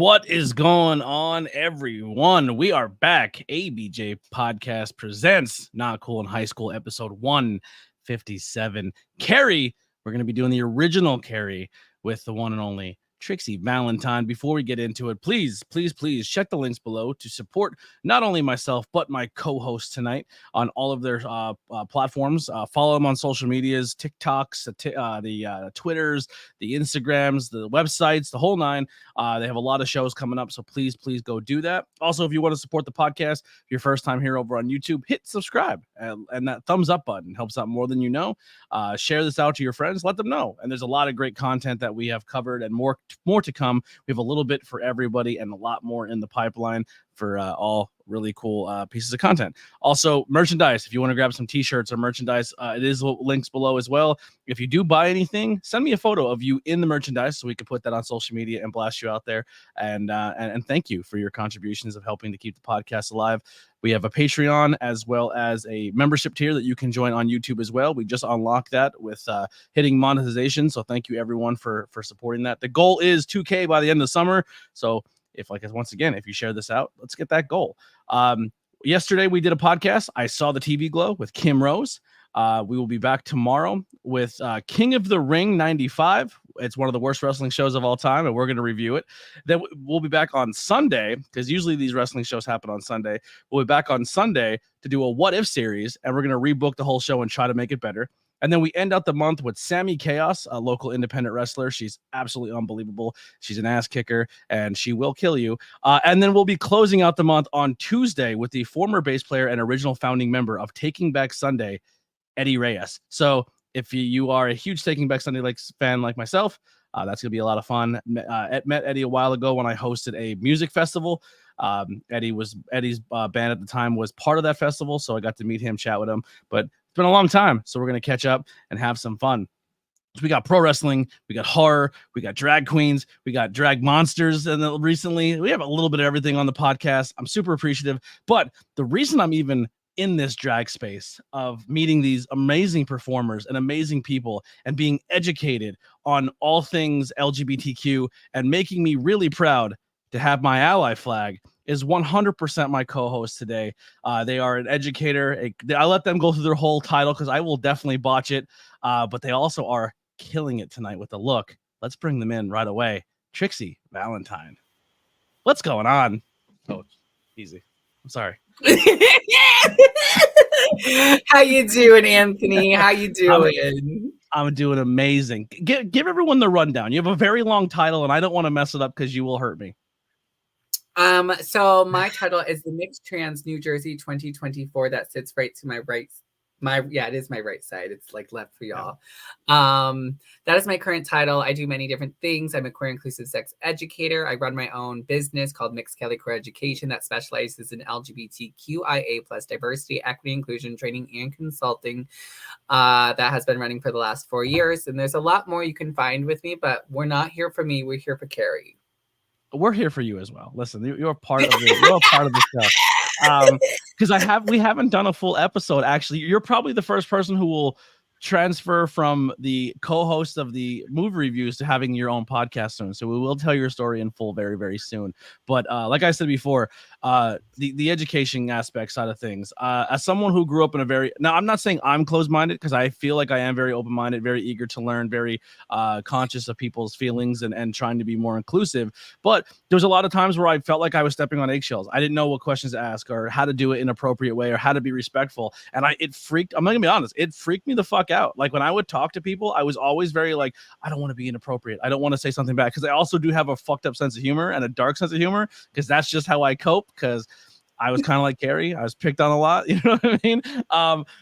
What is going on, everyone? We are back. ABJ Podcast presents Not Cool in High School, episode 157. Carrie, we're going to be doing the original Carrie with the one and only Trixy Valentine. Before we get into it, please check the links below to support not only myself, but my co-host tonight on all of their platforms. Follow them on social medias, TikToks, the Twitters, the Instagrams, the websites, the whole nine. They have a lot of shows coming up, so please go do that. Also, if you want to support the podcast, your first time here over on YouTube, hit subscribe, and that thumbs up button helps out more than you know. Share this out to your friends, let them know. And there's a lot of great content that we have covered and more to come. We have a little bit for everybody and a lot more in the pipeline for all really cool pieces of content. Also, merchandise. If you want to grab some t-shirts or merchandise, it is links below as well. If you do buy anything, send me a photo of you in the merchandise so we can put that on social media and blast you out there. And thank you for your contributions of helping to keep the podcast alive. We have a Patreon as well as a membership tier that you can join on YouTube as well. We just unlocked that with hitting monetization. So thank you everyone for supporting that. The goal is 2K by the end of the summer. So if you share this out, let's get that goal. Yesterday we did a podcast. I Saw the TV Glow with Kim Rose. We will be back tomorrow with King of the Ring 95. It's one of the worst wrestling shows of all time, and we're going to review it. Then we'll be back on Sunday, because usually these wrestling shows happen on Sunday. We'll be back on Sunday to do a What If series, and we're going to rebook the whole show and try to make it better. And then we end out the month with Sammy Chaos, a local independent wrestler. She's absolutely unbelievable. She's an ass kicker, and she will kill you. And then we'll be closing out the month on Tuesday with the former bass player and original founding member of Taking Back Sunday, Eddie Reyes. So if you are a huge Taking Back Sunday fan like myself, that's going to be a lot of fun. Met Eddie a while ago when I hosted a music festival. Eddie's band at the time was part of that festival, so I got to meet him, chat with him. But it's been a long time, so we're going to catch up and have some fun. So we got pro wrestling, we got horror, we got drag queens, we got drag monsters, and then recently we have a little bit of everything on the podcast. I'm super appreciative, but the reason I'm even in this drag space of meeting these amazing performers and amazing people and being educated on all things LGBTQ and making me really proud to have my ally flag is 100% my co-host today. They are an educator. I let them go through their whole title because I will definitely botch it. But they also are killing it tonight with the look. Let's bring them in right away. Trixy Valentine. What's going on? Oh, easy. I'm sorry. How you doing, Anthony? How you doing? I'm doing amazing. Give everyone the rundown. You have a very long title, and I don't want to mess it up because you will hurt me. So my title is the Mixed Trans New Jersey 2024. That sits right to my right. It is my right side. It's like left for y'all. That is my current title. I do many different things. I'm a queer inclusive sex educator. I run my own business called Mixed Kelly Queer Education that specializes in LGBTQIA plus diversity, equity, inclusion, training, and consulting. That has been running for the last 4 years. And there's a lot more you can find with me, but we're not here for me. We're here for Carrie. We're here for you as well. Listen, you're a part of the show. Because we haven't done a full episode. Actually, you're probably the first person who will transfer from the co-host of the movie reviews to having your own podcast soon. So we will tell your story in full very, very soon. But like I said before, the education aspect side of things, as someone who grew up in now I'm not saying I'm closed-minded because I feel like I am very open-minded, very eager to learn, very conscious of people's feelings and trying to be more inclusive. But there's a lot of times where I felt like I was stepping on eggshells. I didn't know what questions to ask or how to do it in an appropriate way or how to be respectful. And I'm not gonna be honest, it freaked me the fuck fuck out. Like when I would talk to people, I was always very like, I don't want to be inappropriate. I don't want to say something bad, because I also do have a fucked up sense of humor and a dark sense of humor, because that's just how I cope. Because I was kind of like Carrie. I was picked on a lot. You know what I mean?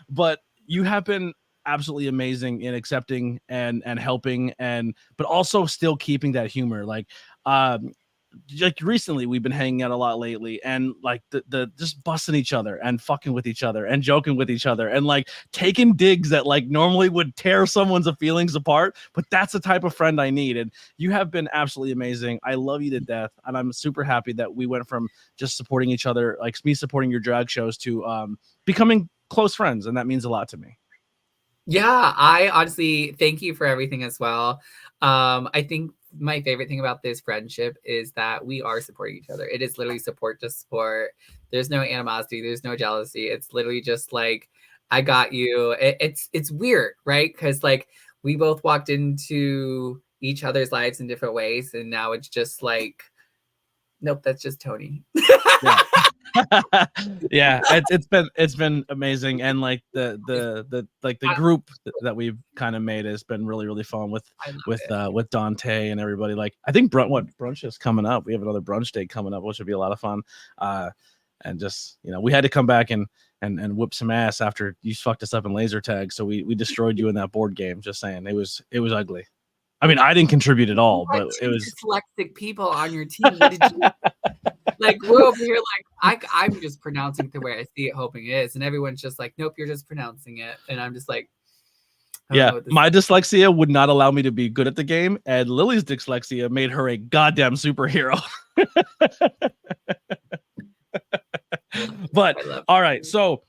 But you have been absolutely amazing in accepting and helping, but also still keeping that humor. Like recently we've been hanging out a lot lately, and like the just busting each other and fucking with each other and joking with each other and like taking digs that like normally would tear someone's feelings apart, but that's the type of friend I need. And you have been absolutely amazing. I love you to death, and I'm super happy that we went from just supporting each other, like me supporting your drag shows, to becoming close friends, and that means a lot to me. Yeah, I honestly thank you for everything as well. I think my favorite thing about this friendship is that we are supporting each other. It is literally support to support. There's no animosity. There's no jealousy. It's literally just like, I got you. It's weird, right? Because like we both walked into each other's lives in different ways, and now it's just like, nope, that's just Tony. Yeah. Yeah, it's been amazing, and like the group that we've kind of made has been really, really fun with Dante and everybody. Like I think brunch is coming up. We have another brunch date coming up, which would be a lot of fun. And just, you know, we had to come back and whip some ass after you fucked us up in laser tag. So we destroyed you in that board game. Just saying, it was ugly. I mean, I didn't contribute at all, but it was dyslexic people on your team. What did you like? We're over here like I'm just pronouncing it the way I see it, hoping it is, and everyone's just like, nope, you're just pronouncing it, and I'm just like, yeah, my dyslexia would not allow me to be good at the game, and Lily's dyslexia made her a goddamn superhero. But all right, so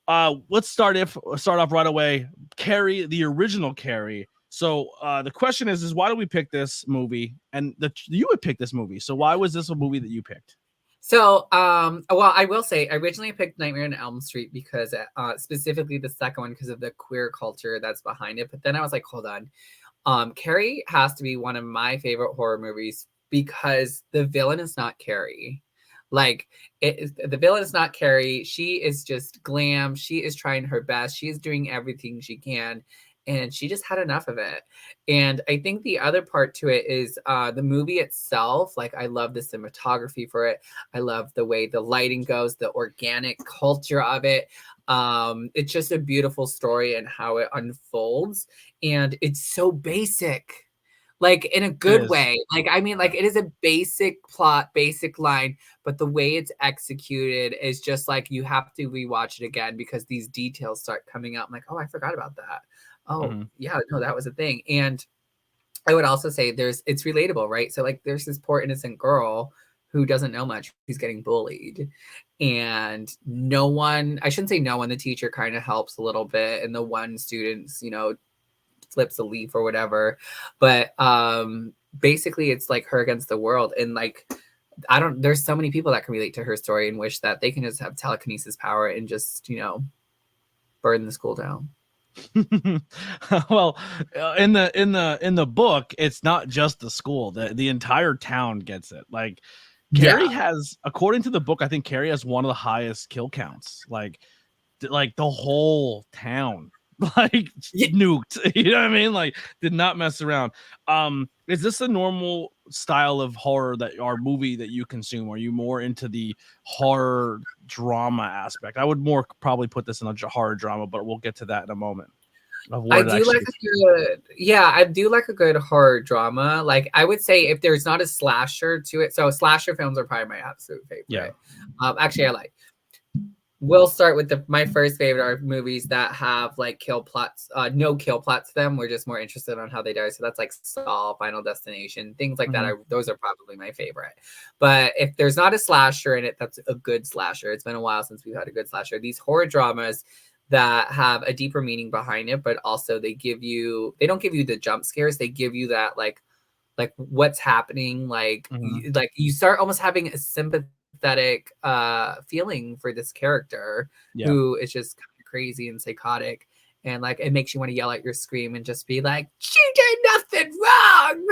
let's start off right away. Carrie, the original Carrie. So the question is why did we pick this movie? And you would pick this movie. So why was this a movie that you picked? So, well, I will say, I originally picked Nightmare on Elm Street because, specifically the second one, because of the queer culture that's behind it. But then I was like, hold on, Carrie has to be one of my favorite horror movies because the villain is not Carrie. Like, the villain is not Carrie. She is just glam. She is trying her best. She is doing everything she can. And she just had enough of it. And I think the other part to it is the movie itself. Like, I love the cinematography for it. I love the way the lighting goes, the organic culture of it. It's just a beautiful story and how it unfolds. And it's so basic, like in a good way. Like, I mean, like it is a basic plot, basic line, but the way it's executed is just like, you have to rewatch it again because these details start coming out. I'm like, oh, I forgot about that. Oh, yeah, no, that was a thing. And I would also say it's relatable, right? So like there's this poor innocent girl who doesn't know much, who's getting bullied. And no one, I shouldn't say no one, the teacher kind of helps a little bit. And the one student's, flips a leaf or whatever. But basically it's like her against the world. And like, there's so many people that can relate to her story and wish that they can just have telekinesis power and just, burn the school down. Well, in the book, it's not just the school. The entire town gets it. Like Carrie has, according to the book, I think Carrie has one of the highest kill counts. Like the whole town nuked. You know what I mean? Like did not mess around. Is this a normal style of horror or movie that you consume? Are you more into the horror drama aspect? I would more probably put this in a horror drama, but we'll get to that in a moment. I do like a good horror drama. Like I would say if there's not a slasher to it, so slasher films are probably my absolute favorite. Yeah. Actually, we'll start with my first favorite are movies that have like kill plots, no kill plots to them. We're just more interested on how they die. So that's like Saw, Final Destination, things like that. Those are probably my favorite. But if there's not a slasher in it, that's a good slasher. It's been a while since we've had a good slasher. These horror dramas that have a deeper meaning behind it, but also they don't give you the jump scares. They give you that like what's happening. Like you start almost having a sympathetic feeling for this character who is just kind of crazy and psychotic, and like it makes you want to yell at your screen and just be like, she did nothing wrong.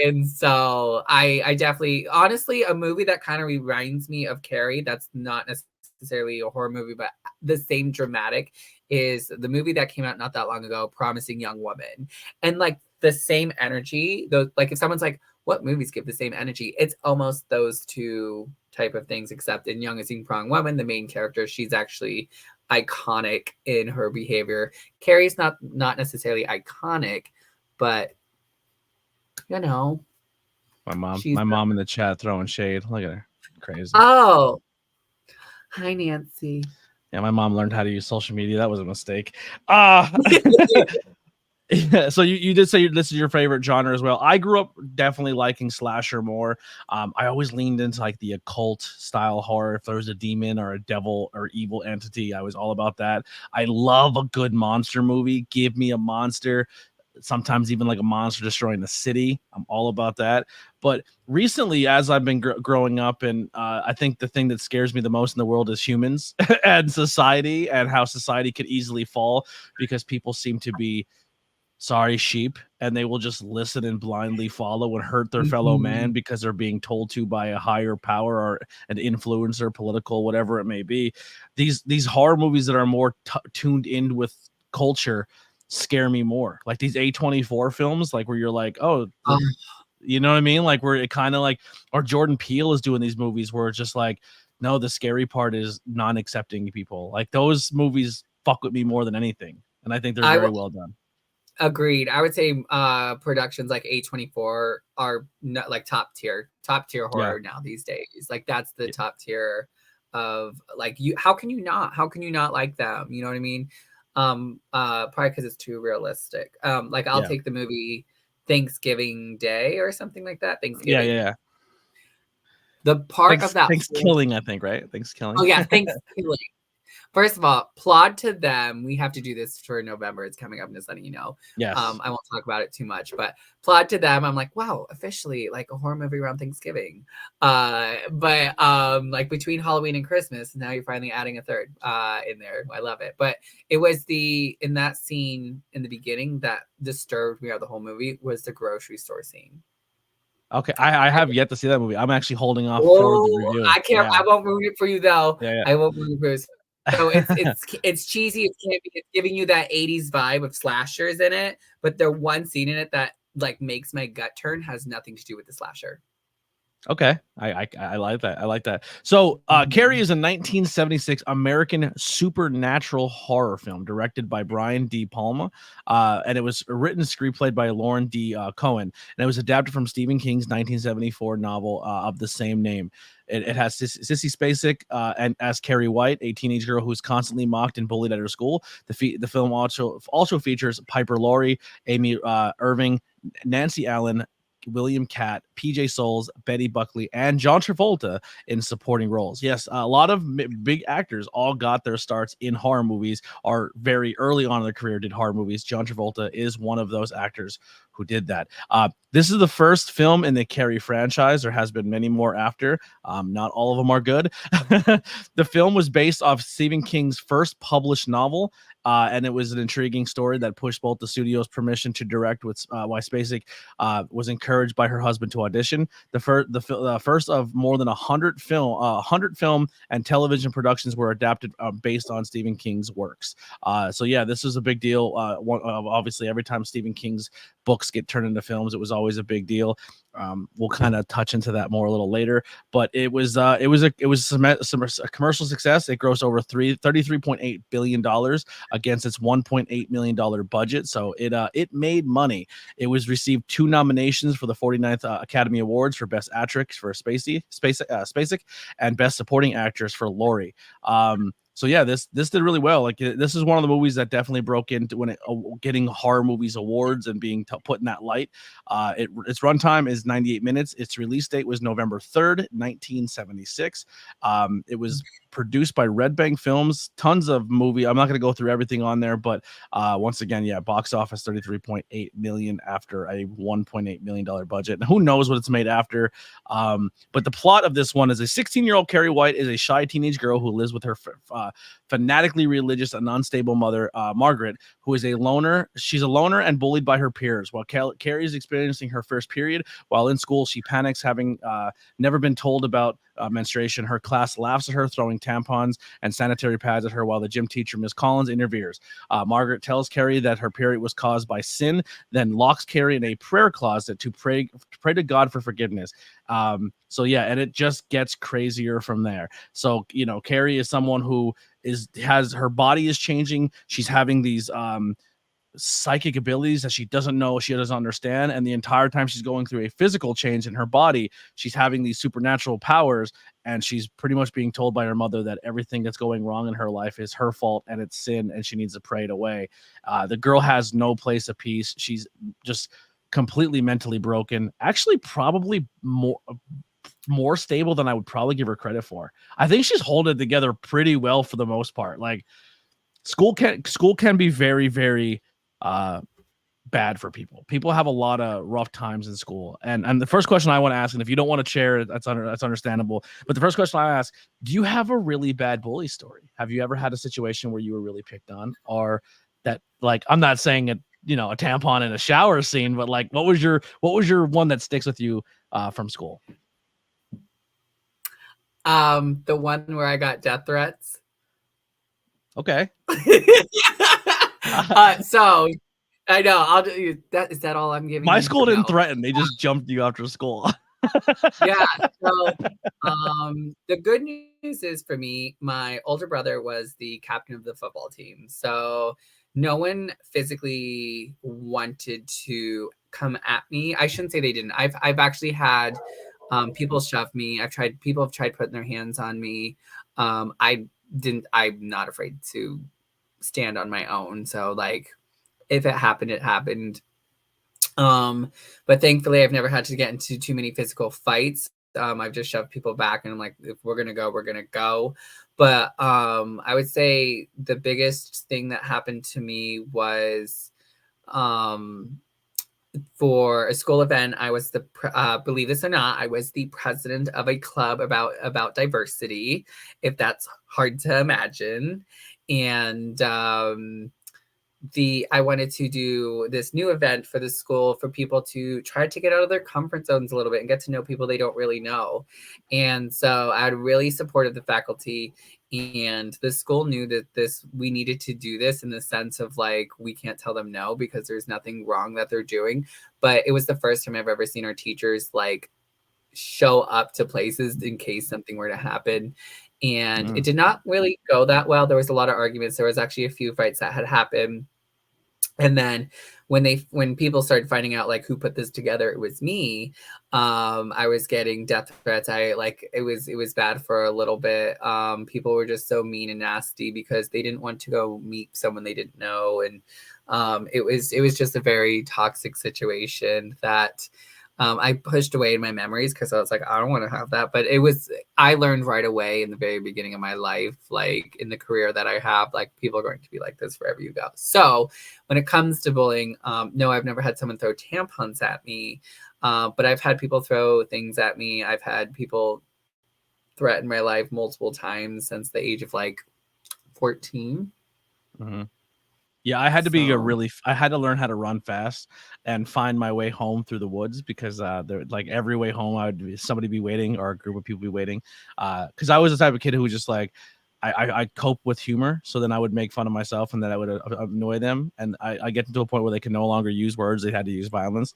And so I definitely, honestly, a movie that kind of reminds me of Carrie, that's not necessarily necessarily a horror movie, but the same dramatic is the movie that came out not that long ago, Promising Young Woman. And like the same energy, those, like if someone's like, what movies give the same energy? It's almost those two type of things, except in Young and Young Woman, the main character, she's actually iconic in her behavior. Carrie's not necessarily iconic, but you know, my mom in the chat throwing shade. Look at her, crazy. Oh, hi Nancy. Yeah, my mom learned how to use social media. That was a mistake. Yeah, so you did say this is your favorite genre as well. I grew up definitely liking slasher more. I always leaned into like the occult style horror. If there was a demon or a devil or evil entity, I was all about that. I love a good monster movie. Give me a monster. Sometimes even like a monster destroying the city. I'm all about that. But recently, as I've been growing up, and I think the thing that scares me the most in the world is humans and society, and how society could easily fall because people seem to be sheep, and they will just listen and blindly follow and hurt their fellow man because they're being told to by a higher power or an influencer, political, whatever it may be. These horror movies that are more tuned in with culture scare me more. Like these A24 films, like where you're like, oh, you know what I mean? Like where it kind of like, or Jordan Peele is doing these movies where it's just like, no, the scary part is non-accepting people. Like those movies fuck with me more than anything. And I think they're very well done. Agreed. I would say productions like A24 are not like top tier horror now these days. Like that's the top tier of like you. How can you not like them? You know what I mean? Probably because it's too realistic. Like I'll take the movie Thanksgiving Day or something like that. Thanksgiving. Yeah. The part of that Thanksgiving, I think, right? Thanksgiving. Oh yeah, Thanksgiving. First of all, applaud to them. We have to do this for November. It's coming up. I'm just letting you know. Yes. I won't talk about it too much, but applaud to them. I'm like, wow, officially like a horror movie around Thanksgiving. But like between Halloween and Christmas, now you're finally adding a third in there. I love it. But it was in that scene in the beginning that disturbed me out of the whole movie was the grocery store scene. Okay, I have yet to see that movie. I'm actually holding off for the review. I can't. I won't ruin it for you though. Yeah. I won't ruin it for you. So it's cheesy. It's campy. It's giving you that 80s vibe of slashers in it. But the one scene in it that like makes my gut turn has nothing to do with the slasher. Okay, I like that. I like that. So, Carrie is a 1976 American supernatural horror film directed by Brian De Palma, and it was written and screenplayed by Lauren D. Cohen, and it was adapted from Stephen King's 1974 novel of the same name. It has Sissy Spacek and as Carrie White, a teenage girl who is constantly mocked and bullied at her school. The film also features Piper Laurie, Amy Irving, Nancy Allen, William Catt, PJ Souls, Betty Buckley, and John Travolta in supporting roles. Yes, a lot of big actors all got their starts in horror movies, or very early on in their career did horror movies. John Travolta is one of those actors who did that. This is the first film in the Carrie franchise. There has been many more after. Not all of them are good. The film was based off Stephen King's first published novel, and it was an intriguing story that pushed both the studio's permission to direct, with why Spacek was encouraged by her husband to audition. The first of more than 100 film and television productions were adapted based on Stephen King's works. So yeah, this is a big deal. Obviously, every time Stephen King's books get turned into films, it was always a big deal. We'll kind of touch into that more a little later, but it was a commercial success. It grossed over $33.8 billion against its $1.8 million budget, so it made money. It was received 2 nominations for the 49th Academy Awards for Best Actress for Spacek and Best Supporting Actress for Laurie. So yeah, this did really well. Like this is one of the movies that definitely broke into getting horror movies awards and being put in that light. Its runtime is 98 minutes. Its release date was November 3rd, 1976. It was produced by Red Bank Films. Tons of movie. I'm not going to go through everything on there, but once again, yeah, box office $33.8 million after a $1.8 million budget. Who knows what it's made after? But the plot of this one is a 16-year-old Carrie White is a shy teenage girl who lives with her fanatically religious and unstable mother, Margaret, who is a loner. She's a loner and bullied by her peers. While Carrie is experiencing her first period while in school, she panics, having never been told about menstruation. Her class laughs at her, throwing tampons and sanitary pads at her while the gym teacher, Miss Collins, interferes. Margaret tells Carrie that her period was caused by sin, then locks Carrie in a prayer closet to pray to God for forgiveness. So yeah, and it just gets crazier from there. So, you know, Carrie is someone who has her body is changing. She's having these psychic abilities that she doesn't know, she doesn't understand, and the entire time she's going through a physical change in her body, she's having these supernatural powers, and she's pretty much being told by her mother that everything that's going wrong in her life is her fault and it's sin, and she needs to pray it away. The girl has no place of peace. She's just completely mentally broken. Actually, probably more stable than I would probably give her credit for. I think she's holding it together pretty well for the most part. Like, school can be very, very bad for people. People have a lot of rough times in school. And the first question I want to ask, and if you don't want to share, that's understandable. But the first question I ask, do you have a really bad bully story? Have you ever had a situation where you were really picked on, or that, like, I'm not saying it, you know, a tampon in a shower scene, but like, what was your one that sticks with you from school? The one where I got death threats. Okay. So I know I'll do that. Is that all I'm giving? My school didn't threaten. They just jumped you after school. Yeah. So the good news is, for me, my older brother was the captain of the football team. So no one physically wanted to come at me. I shouldn't say they didn't. I've actually had people shove me. People have tried putting their hands on me. I'm not afraid to stand on my own. So, like, if it happened, it happened. But thankfully I've never had to get into too many physical fights. I've just shoved people back, and I'm like, if we're gonna go, we're gonna go. But I would say the biggest thing that happened to me was for a school event. I was believe this or not, I was the president of a club about diversity, if that's hard to imagine. And I wanted to do this new event for the school for people to try to get out of their comfort zones a little bit and get to know people they don't really know. And so I really supported the faculty, and the school knew that we needed to do this, in the sense of, like, we can't tell them no because there's nothing wrong that they're doing. But it was the first time I've ever seen our teachers, like, show up to places in case something were to happen. And it did not really go that well. There was a lot of arguments. There was actually a few fights that had happened. And then when people started finding out, like, who put this together, it was me. I was getting death threats. It was bad for a little bit. People were just so mean and nasty because they didn't want to go meet someone they didn't know. And it was just a very toxic situation that I pushed away in my memories because I was like, I don't want to have that. But I learned right away in the very beginning of my life, like, in the career that I have, like, people are going to be like this wherever you go. So when it comes to bullying, no, I've never had someone throw tampons at me, but I've had people throw things at me. I've had people threaten my life multiple times since the age of, like, 14. Mm-hmm. Yeah, I had to I had to learn how to run fast and find my way home through the woods, because like, every way home, somebody be waiting, or a group of people be waiting. Because I was the type of kid who was just like, I cope with humor, so then I would make fun of myself, and then I would annoy them, and I get to a point where they can no longer use words; they had to use violence.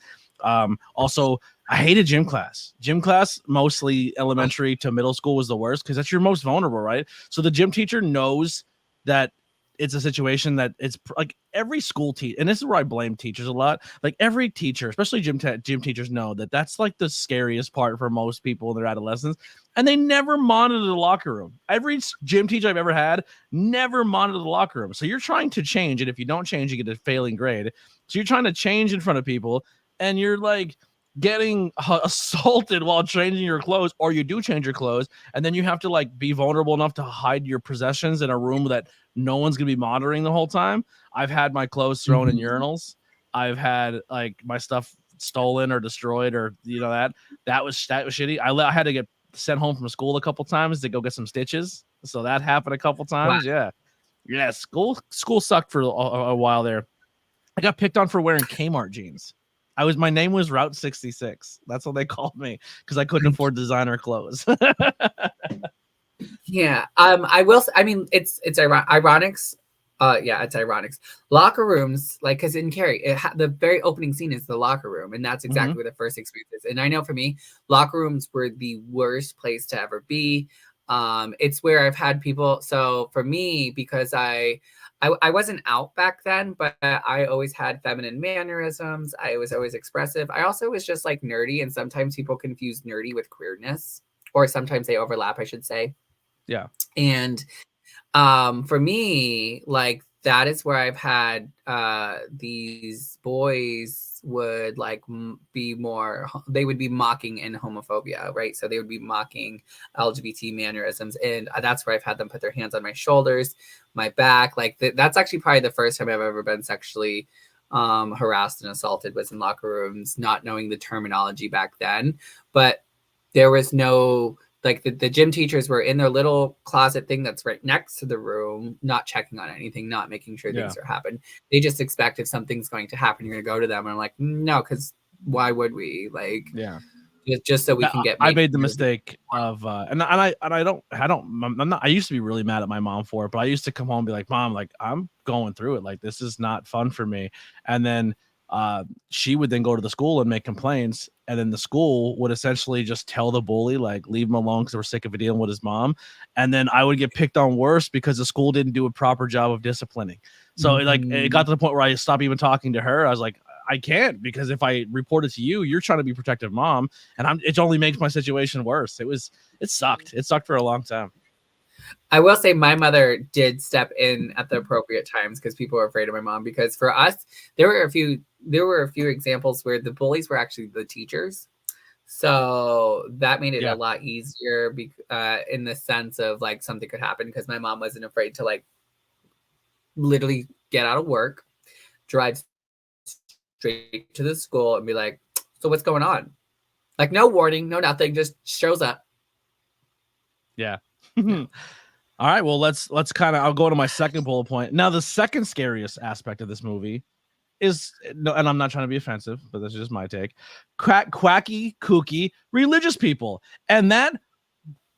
Also, I hated gym class. Gym class, mostly elementary to middle school, was the worst, because that's your most vulnerable, right? So the gym teacher knows that it's a situation that it's like every school teacher, and this is where I blame teachers a lot. Like, every teacher, especially gym teachers, know that that's like the scariest part for most people in their adolescence, and they never monitor the locker room. Every gym teacher I've ever had never monitored the locker room. So you're trying to change, and if you don't change, you get a failing grade. So you're trying to change in front of people, and you're like getting assaulted while changing your clothes, or you do change your clothes, and then you have to, like, be vulnerable enough to hide your possessions in a room that no one's gonna be monitoring the whole time. I've had my clothes thrown in urinals. I've had, like, my stuff stolen or destroyed, or, you know, that was shitty. I had to get sent home from school a couple times to go get some stitches, so that happened a couple times. Wow. Yeah, school sucked for a while there. I got picked on for wearing Kmart jeans. My name was Route 66. That's what they called me because I couldn't afford designer clothes. Yeah. I will. I mean, it's ironics. Yeah, it's ironics. Locker rooms, like, because in Carrie, the very opening scene is the locker room, and that's exactly what the first experience is. And I know for me, locker rooms were the worst place to ever be. It's where I've had people. So for me, because I wasn't out back then, but I always had feminine mannerisms. I was always expressive. I also was just like nerdy, and sometimes people confuse nerdy with queerness, or sometimes they overlap, I should say. Yeah. And for me, like, that is where I've had these boys would like be more, they would be mocking in homophobia, right? So they would be mocking LGBT mannerisms, and that's where I've had them put their hands on my shoulders, my back. Like that's actually probably the first time I've ever been sexually harassed and assaulted, was in locker rooms, not knowing the terminology back then. But there was no, like, the gym teachers were in their little closet thing that's right next to the room, not checking on anything, not making sure things are happening. They just expect if something's going to happen, you're going to go to them. And I'm like, no, because why would we? Like, just so we can get. I made the mistake of, and I used to be really mad at my mom for it, but I used to come home and be like, Mom, like, I'm going through it. Like, this is not fun for me. And then she would then go to the school and make complaints, and then the school would essentially just tell the bully, like, leave him alone because we're sick of dealing with his mom. And then I would get picked on worse because the school didn't do a proper job of disciplining. So it got to the point where I stopped even talking to her. I was like, I can't, because if I report it to you, you're trying to be protective mom, and it only makes my situation worse. It sucked for a long time. I will say my mother did step in at the appropriate times because people were afraid of my mom. Because for us, there were a few examples where the bullies were actually the teachers. So that made it a lot easier in the sense of, like, something could happen, because my mom wasn't afraid to, like, literally get out of work, drive straight to the school and be like, so what's going on? Like, no warning, no nothing, just shows up. Yeah. All right, well, let's kind of, I'll go to my second bullet point. Now, the second scariest aspect of this movie is, no, and I'm not trying to be offensive, but this is just my take, quacky, kooky, religious people. And that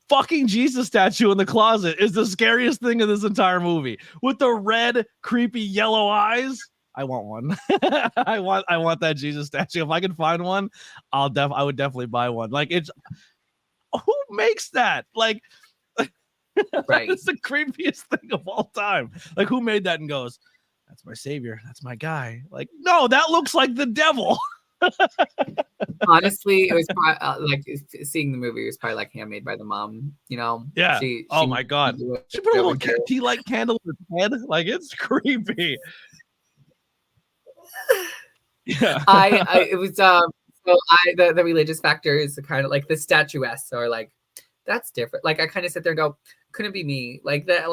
fucking Jesus statue in the closet is the scariest thing in this entire movie, with the red, creepy yellow eyes. I want one. I want that Jesus statue. If I can find one, I would definitely buy one. Like, it's, who makes that? Like, right. It's the creepiest thing of all time. Like, who made that and goes, that's my savior, that's my guy? Like, no, that looks like the devil. Honestly, it was probably, like, seeing the movie was probably like handmade by the mom, you know? Yeah. Oh my God. She put a little tea light candle in her head. Like, it's creepy. Yeah. It was so the religious factor is kind of like the statuesque, or like, that's different. Like, I kind of sit there and go, couldn't be me. Like that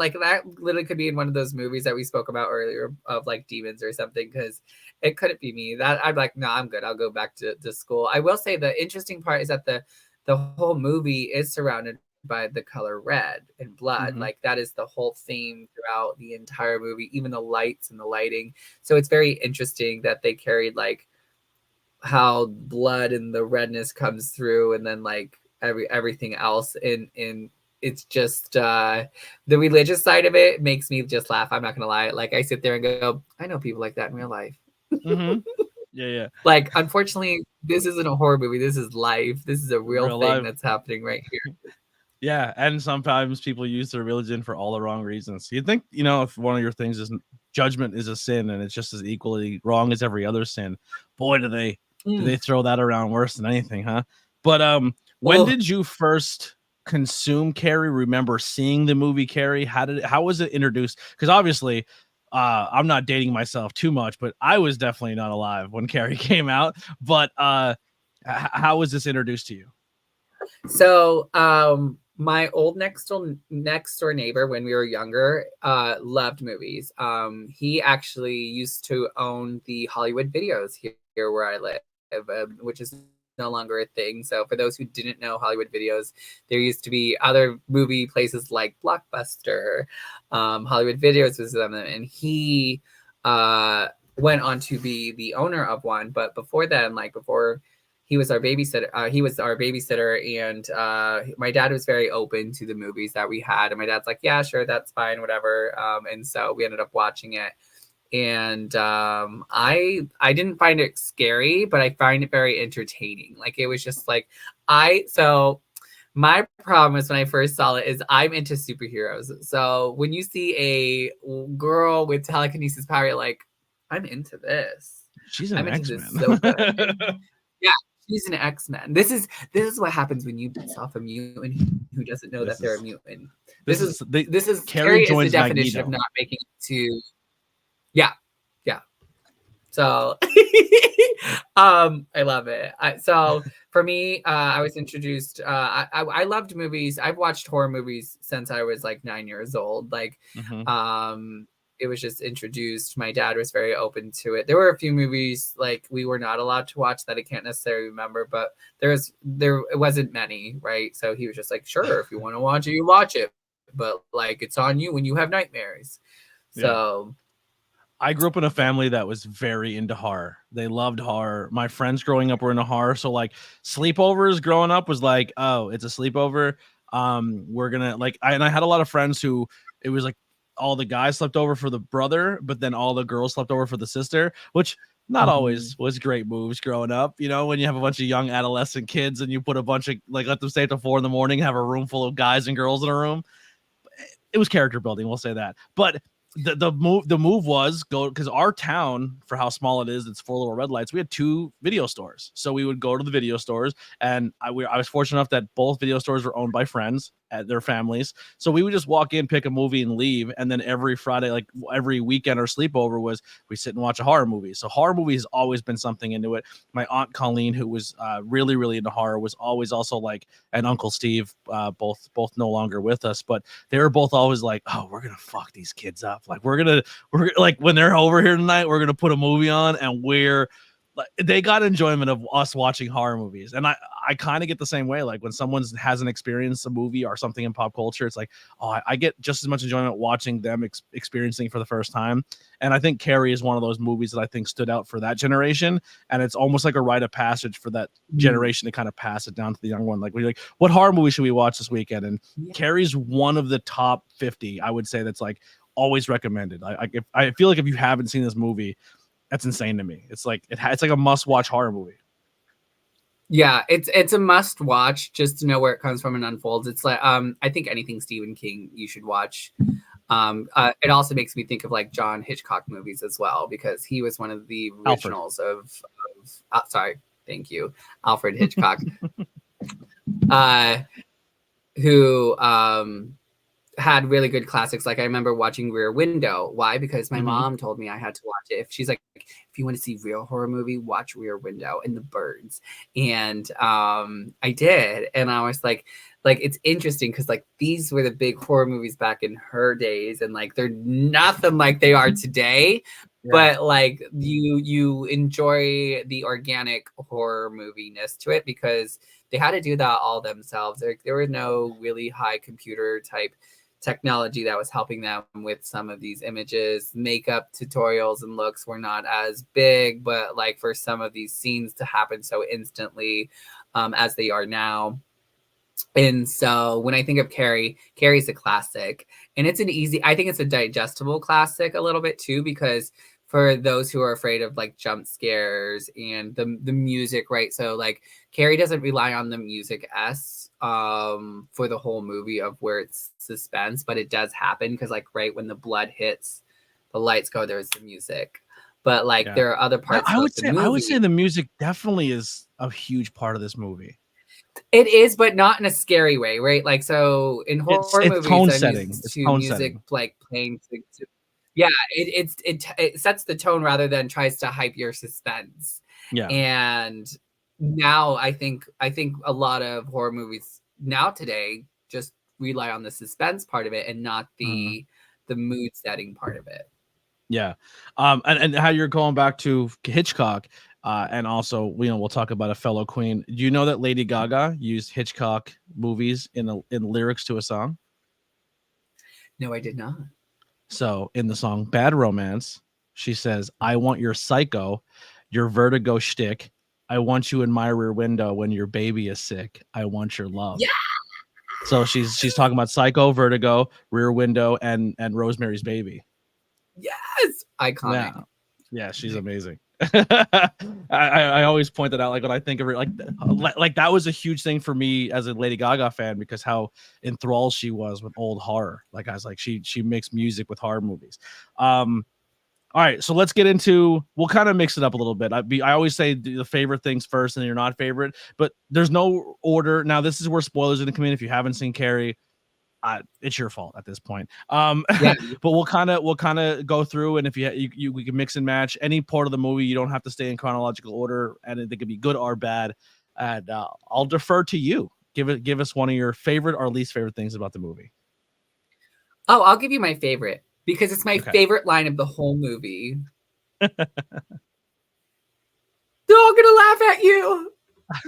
literally could be in one of those movies that we spoke about earlier of, like, demons or something, because it couldn't be me. That I'm like, no, I'm good. I'll go back to school. I will say the interesting part is that the whole movie is surrounded by the color red and blood. Mm-hmm. Like, that is the whole theme throughout the entire movie, even the lights and the lighting. So it's very interesting that they carried, like, how blood and the redness comes through, and then, like, everything else in it's just the religious side of it makes me just laugh. I'm not gonna lie. Like, I sit there and go, I know people like that in real life. Mm-hmm. Yeah. Like, unfortunately, this isn't a horror movie. This is life. This is a real thing life. That's happening right here. Yeah, and sometimes people use their religion for all the wrong reasons. You'd think, you know, if one of your things is judgment is a sin and it's just as equally wrong as every other sin, boy, do they throw that around worse than anything, huh? But when did you first consume Carrie? Remember seeing the movie Carrie? How was it introduced? Because obviously, I'm not dating myself too much, but I was definitely not alive when Carrie came out. But how was this introduced to you? So my old next door neighbor, when we were younger, loved movies. He actually used to own the Hollywood Videos here where I live, which is no longer a thing. So for those who didn't know Hollywood Videos, there used to be other movie places like Blockbuster. Hollywood Videos was them, and he went on to be the owner of one. But before then, like before he was our babysitter, and my dad was very open to the movies that we had. And my dad's like, yeah, sure, that's fine, whatever. And so we ended up watching it. And I didn't find it scary, but I find it very entertaining. Like it was just like my problem is when I first saw it is I'm into superheroes. So when you see a girl with telekinesis power, you're like, I'm into this. She's an X-Men. This so good. Yeah, she's an X-Men. This is what happens when you piss off a mutant who doesn't know that they're a mutant. This is Carrie is the definition of not making it to. Yeah. So I love it. So for me, I was introduced. I loved movies. I've watched horror movies since I was like 9 years old. Like, it was just introduced. My dad was very open to it. There were a few movies like we were not allowed to watch that I can't necessarily remember, but it wasn't many, right? So he was just like, sure, if you want to watch it, you watch it, but like it's on you when you have nightmares. So. I grew up in a family that was very into horror. They loved horror. My friends growing up were into horror. So like sleepovers growing up was like, oh, it's a sleepover. We're gonna like I had a lot of friends who it was like all the guys slept over for the brother, but then all the girls slept over for the sister, which not always was great moves growing up. You know, when you have a bunch of young adolescent kids and you put a bunch of like let them stay till 4 a.m, have a room full of guys and girls in a room. It was character building, we'll say that. But the move was go because our town, for how small it is, it's 4 little red lights. We had 2 video stores, so we would go to the video stores, and I was fortunate enough that both video stores were owned by friends at their families. So we would just walk in, pick a movie, and leave. And then every Friday, like every weekend or sleepover, was we sit and watch a horror movie. So horror movie has always been something into it. My aunt Colleen, who was really, really into horror, was always also like, and Uncle Steve, both no longer with us, but they were both always like, oh, we're gonna fuck these kids up. Like we're like when they're over here tonight, we're gonna put a movie on, and they got enjoyment of us watching horror movies. And I kind of get the same way. Like when someone hasn't experienced a movie or something in pop culture, it's like, oh, I get just as much enjoyment watching them experiencing for the first time. And I think Carrie is one of those movies that I think stood out for that generation. And it's almost like a rite of passage for that generation to kind of pass it down to the young one. Like we're like, what horror movie should we watch this weekend? And Carrie's one of the top 50, I would say, that's like always recommended. I feel like if you haven't seen this movie, that's insane to me. It's like it's like a must-watch horror movie. Yeah, it's a must-watch just to know where it comes from and unfolds. It's like I think anything Stephen King you should watch. It also makes me think of like John Hitchcock movies as well, because he was one of the originals of sorry, thank you, Alfred Hitchcock, who had really good classics. Like I remember watching Rear Window. Why? Because my mom told me I had to watch it. She's like, if you want to see real horror movie, watch Rear Window and The Birds. And I did. And I was like it's interesting because like these were the big horror movies back in her days, and like they're nothing like they are today. Yeah. But like you enjoy the organic horror moviness to it because they had to do that all themselves. There were no really high computer type technology that was helping them with some of these images. Makeup tutorials and looks were not as big, but like for some of these scenes to happen so instantly as they are now. And so when I think of Carrie's a classic, and I think it's a digestible classic a little bit too, because for those who are afraid of like jump scares and the music, right? So like Carrie doesn't rely on the music for the whole movie of where it's suspense, but it does happen because like right when the blood hits, the lights go, there's the music. But like there are other parts. I would say the music definitely is a huge part of this movie. It is, but not in a scary way, right? Like so in horror movies, tone setting. It's tone music setting. Like playing to yeah, it sets the tone rather than tries to hype your suspense. Yeah. And now I think a lot of horror movies now today just rely on the suspense part of it and not the mood setting part of it. Yeah. And how you're going back to Hitchcock, and also we'll talk about a fellow queen. Do you know that Lady Gaga used Hitchcock movies in lyrics to a song? No, I did not. So in the song Bad Romance, She says, "I want your Psycho, your Vertigo shtick. I want you in my rear window when your baby is sick. I want your love." Yeah. So she's talking about Psycho, Vertigo, Rear Window, and Rosemary's Baby. Yes. Iconic. Yeah, she's amazing. I always point that out, like when I think of her, like that was a huge thing for me as a Lady Gaga fan, because how enthralled she was with old horror. Like I was like, she mixed music with horror movies. All right, so let's get into. We'll kind of mix it up a little bit. I always say the favorite things first, and then your not favorite. But there's no order. Now this is where spoilers are going to come in. If you haven't seen Carrie, it's your fault at this point. Yeah. But we'll kind of go through, and if we can mix and match any part of the movie. You don't have to stay in chronological order, and it could be good or bad. And I'll defer to you. Give us one of your favorite or least favorite things about the movie. Oh, I'll give you my favorite because it's my Okay. favorite line of the whole movie. They're all gonna laugh at you.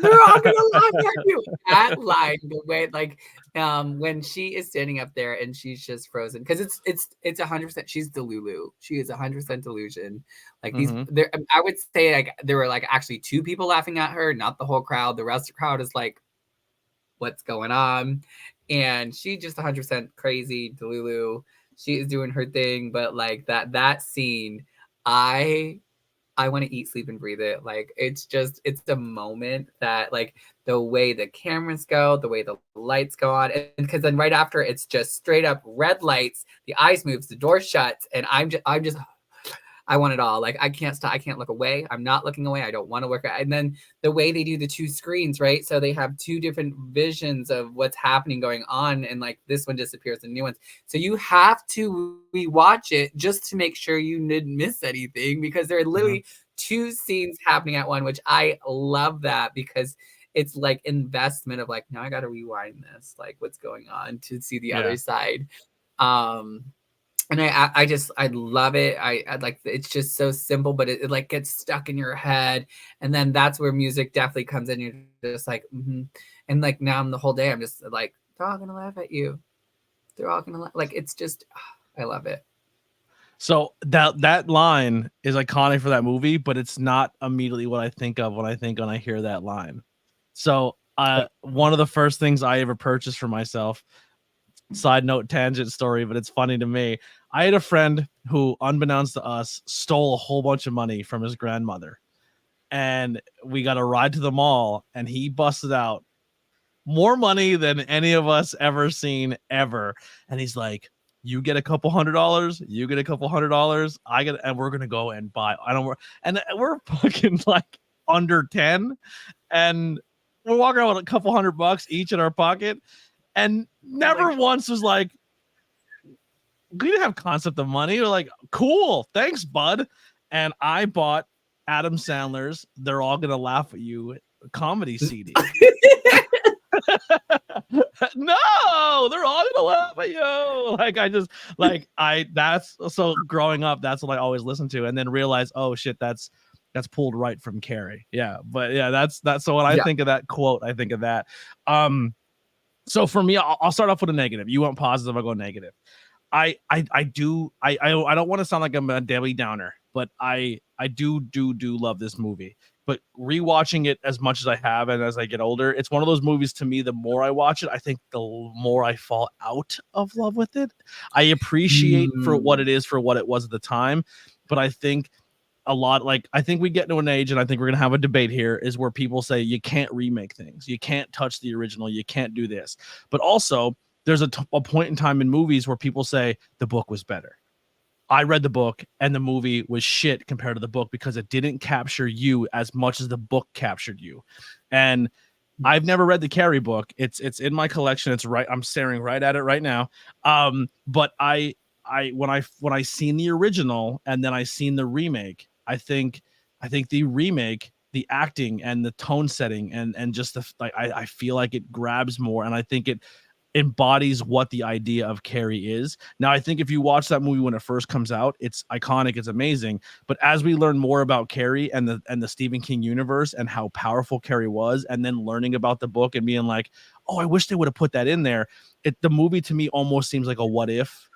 They're all gonna laugh at you. That line, the way, like, when she is standing up there and she's just frozen, because it's 100%. She's Delulu. She is 100% delusion. Like these, there. I would say like there were like actually 2 people laughing at her, not the whole crowd. The rest of the crowd is like, what's going on? And she just 100% crazy Delulu. She is doing her thing, but like that scene, I want to eat, sleep, and breathe it. Like it's the moment that like the way the cameras go, the way the lights go on, and because then right after it's just straight up red lights, the eyes moves, the door shuts, and I'm just I want it all. Like I can't stop. I can't look away. I'm not looking away. I don't want to look. And then the way they do the 2 screens, right? So they have 2 different visions of what's happening going on, and like this one disappears, the new ones. So you have to rewatch it just to make sure you didn't miss anything, because there are literally 2 scenes happening at one, which I love that, because it's like investment of like, now I got to rewind this, like what's going on to see the other side. And I love it. I like, it's just so simple, but it like gets stuck in your head. And then that's where music definitely comes in. You're just like, and like now I'm the whole day, I'm just like, they're all gonna laugh at you. They're all gonna like, it's just, I love it. So that line is iconic for that movie, but it's not immediately what I think of when I hear that line. So one of the first things I ever purchased for myself, side note, tangent story, but it's funny to me. I had a friend who, unbeknownst to us, stole a whole bunch of money from his grandmother. And we got a ride to the mall, and he busted out more money than any of us ever seen ever. And he's like, you get a couple $100, you get a couple $100, and we're gonna go and buy. And we're fucking like under 10, and we're walking around with a couple $100 each in our pocket, and never once was like, we didn't have concept of money. We're like, cool, thanks, bud. And I bought Adam Sandler's "They're All Gonna Laugh at You" comedy CD. No, they're all gonna laugh at you. Like that's so growing up, that's what I always listened to, and then realize, oh shit, that's pulled right from Carrie. Yeah, but yeah, that's so when I think of that quote, I think of that. So for me, I'll start off with a negative. You want positive, I'll go negative. I don't want to sound like I'm a Debbie Downer, but I do love this movie. But rewatching it as much as I have, and as I get older, it's one of those movies, to me, the more I watch it, I think the more I fall out of love with it. I appreciate for what it is, for what it was at the time, but I think a lot, like, I think we get to an age, and I think we're gonna have a debate here, is where people say you can't remake things, you can't touch the original, you can't do this. But also there's a point in time in movies where people say the book was better. I read the book, and the movie was shit compared to the book, because it didn't capture you as much as the book captured you. And I've never read the Carrie book. It's in my collection. It's right. I'm staring right at it right now. But when I seen the original and then I seen the remake, I think the remake, the acting and the tone setting and just I feel like it grabs more, and I think it embodies what the idea of Carrie is. Now, I think if you watch that movie when it first comes out, it's iconic, it's amazing. But as we learn more about Carrie and the Stephen King universe and how powerful Carrie was, and then learning about the book and being like, oh, I wish they would have put that in there. The movie to me almost seems like a what if.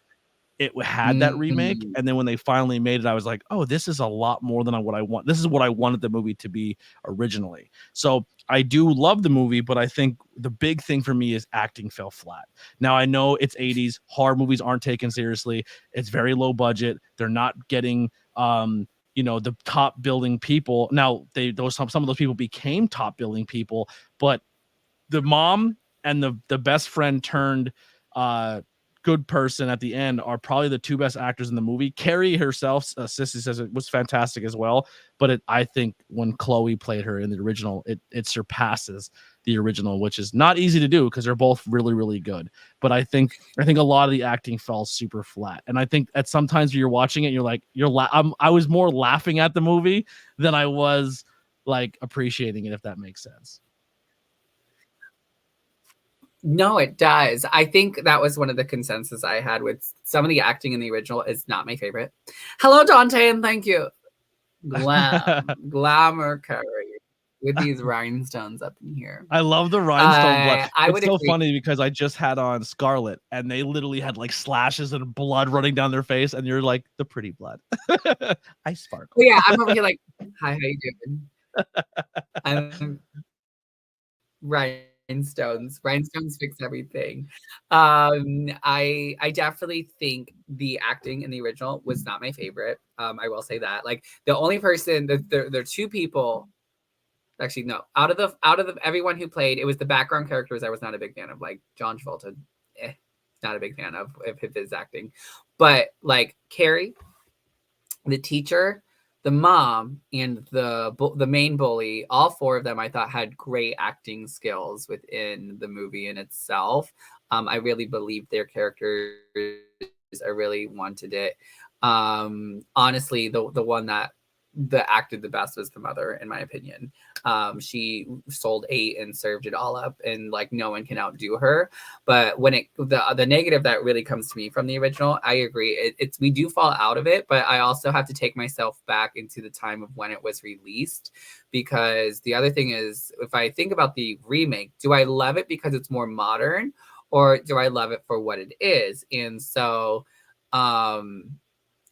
it had that remake. And then when they finally made it, I was like, oh, this is a lot more than what I want. This is what I wanted the movie to be originally. So I do love the movie, but I think the big thing for me is acting fell flat. Now I know it's 80s, horror movies aren't taken seriously. It's very low budget. They're not getting the top billing people. Now some of those people became top billing people, but the mom and the best friend turned good person at the end are probably the two best actors in the movie. Carrie herself, Sissy says it was fantastic as well, but I think when Chloe played her in the original, it surpasses the original, which is not easy to do because they're both really, really good. But I think a lot of the acting fell super flat, and I think at sometimes you're watching it, you're like I was more laughing at the movie than I was like appreciating it, if that makes sense. No, it does. I think that was one of the consensus I had with some of the acting in the original is not my favorite. Hello, Dante, and thank you. Glamour Carrie with these rhinestones up in here. I love the rhinestone blood. It's so funny because I just had on Scarlet and they literally had like slashes and blood running down their face, and you're like the pretty blood. I sparkle. Yeah, I'm over here like, hi, how you doing? I'm Rhinestones fix everything. I definitely think the acting in the original was not my favorite. I will say that. Like the only person, there are two people. Actually, no. Out of the everyone who played, it was the background characters I was not a big fan of. Like John Travolta, not a big fan of his acting. But like Carrie, the teacher, the mom, and the main bully, all four of them I thought had great acting skills within the movie in itself. I really believed their characters. I really wanted it. Honestly, the one that acted the best was the mother, in my opinion. She sold 8 and served it all up, and like no one can outdo her. But when the negative that really comes to me from the original, I agree. We do fall out of it, but I also have to take myself back into the time of when it was released, because the other thing is, if I think about the remake, do I love it because it's more modern, or do I love it for what it is? And so,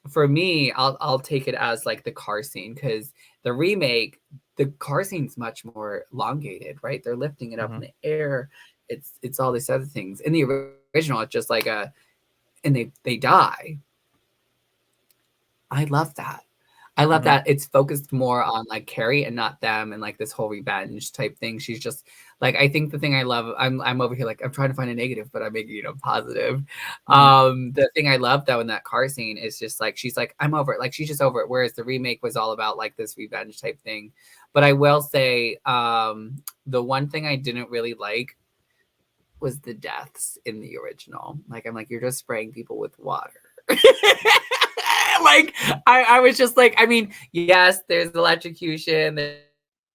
for me, I'll take it as like the car scene, because the remake, the car scene's much more elongated, right? They're lifting it up in the air. It's all these other things. In the original, it's just like and they die. I love that. I love that it's focused more on like Carrie and not them, and like this whole revenge type thing. She's just like, I think the thing I love, I'm over here like I'm trying to find a negative, but I'm making it positive. The thing I love though in that car scene is just like she's like, I'm over it. Like she's just over it. Whereas the remake was all about like this revenge type thing. But I will say, the one thing I didn't really like was the deaths in the original. Like I'm like, you're just spraying people with water. Like I was just like, I mean, yes, there's electrocution,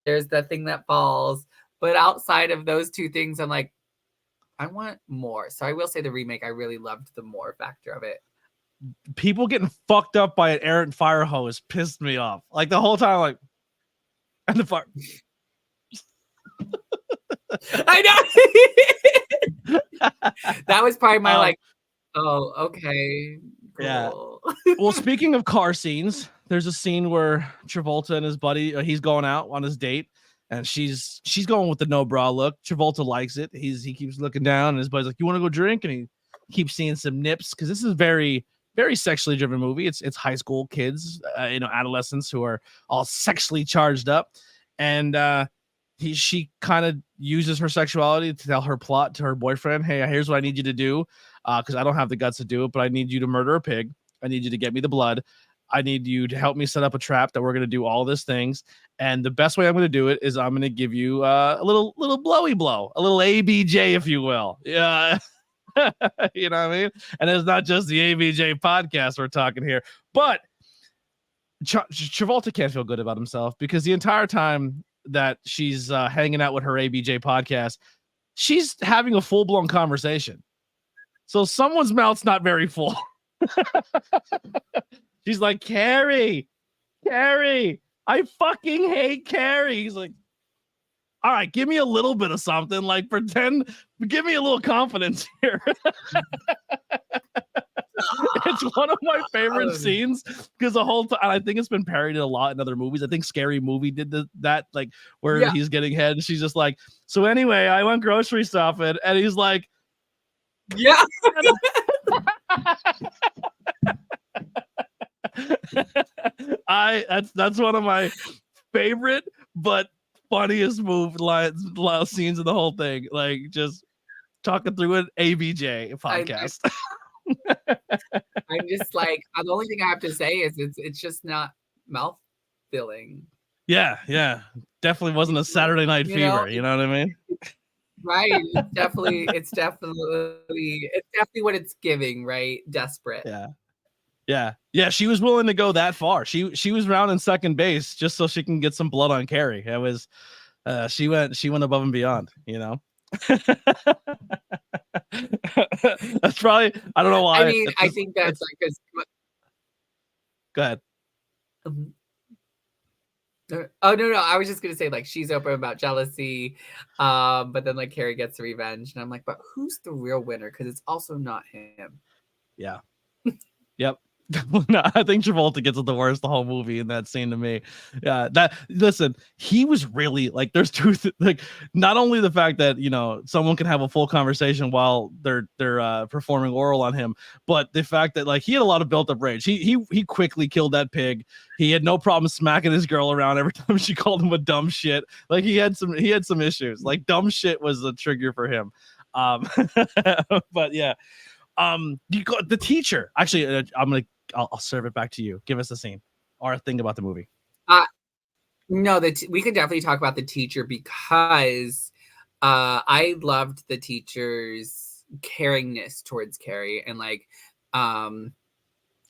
there's the thing that falls, but outside of those two things, I'm like, I want more. So I will say the remake, I really loved the more factor of it. People getting fucked up by an errant fire hose pissed me off. Like the whole time, like, and the fire. I know. That was probably my like, oh, okay. Cool. Yeah. Well, speaking of car scenes, there's a scene where Travolta and his buddy, he's going out on his date, and she's going with the no bra look. Travolta likes it. He keeps looking down, and his buddy's like, "You want to go drink?" And he keeps seeing some nips, because this is very, very sexually driven movie. It's high school kids, adolescents who are all sexually charged up, and she kind of uses her sexuality to tell her plot to her boyfriend. Hey, here's what I need you to do, because I don't have the guts to do it, but I need you to murder a pig. I need you to get me the blood. I need you to help me set up a trap that we're going to do all these things. And the best way I'm going to do it is I'm going to give you a little blowy blow, a little ABJ, if you will. Yeah. You know what I mean? And it's not just the ABJ podcast we're talking here, but Travolta can't feel good about himself, because the entire time that she's hanging out with her ABJ podcast, she's having a full-blown conversation. So someone's mouth's not very full. She's like, Carrie, I fucking hate Carrie. He's like, all right, give me a little bit of something. Like, give me a little confidence here. It's one of my favorite scenes because the whole time, I think it's been parodied a lot in other movies. I think Scary Movie did that, like where he's getting head and she's just like, so anyway, I went grocery shopping, and he's like, yeah. That's one of my favorite but funniest scenes of the whole thing. Like just talking through an ABJ podcast. I'm just like, the only thing I have to say is it's just not mouth filling. Yeah. Definitely wasn't a Saturday Night Fever. You know what I mean? Right. It's definitely what it's giving, right? Desperate. Yeah. She was willing to go that far. She was rounding second base just so she can get some blood on Carrie. It was she went above and beyond, you know. That's probably, I don't know why. I mean, I think that's like go ahead. Oh no, I was just gonna say like she's open about jealousy, but then like Carrie gets revenge, and I'm like, but who's the real winner? Because it's also not him. Yeah. Yep. No, I think Travolta gets it the worst the whole movie in that scene to me. Yeah, listen, he was really like, there's like not only the fact that, you know, someone can have a full conversation while they're performing oral on him, but the fact that like he had a lot of built up rage. He quickly killed that pig. He had no problem smacking his girl around every time she called him a dumb shit. Like he had some issues. Like dumb shit was a trigger for him. But yeah. The teacher. Actually, I'll serve it back to you. Give us a scene or a thing about the movie. No, we could definitely talk about the teacher because I loved the teacher's caringness towards Carrie, and like I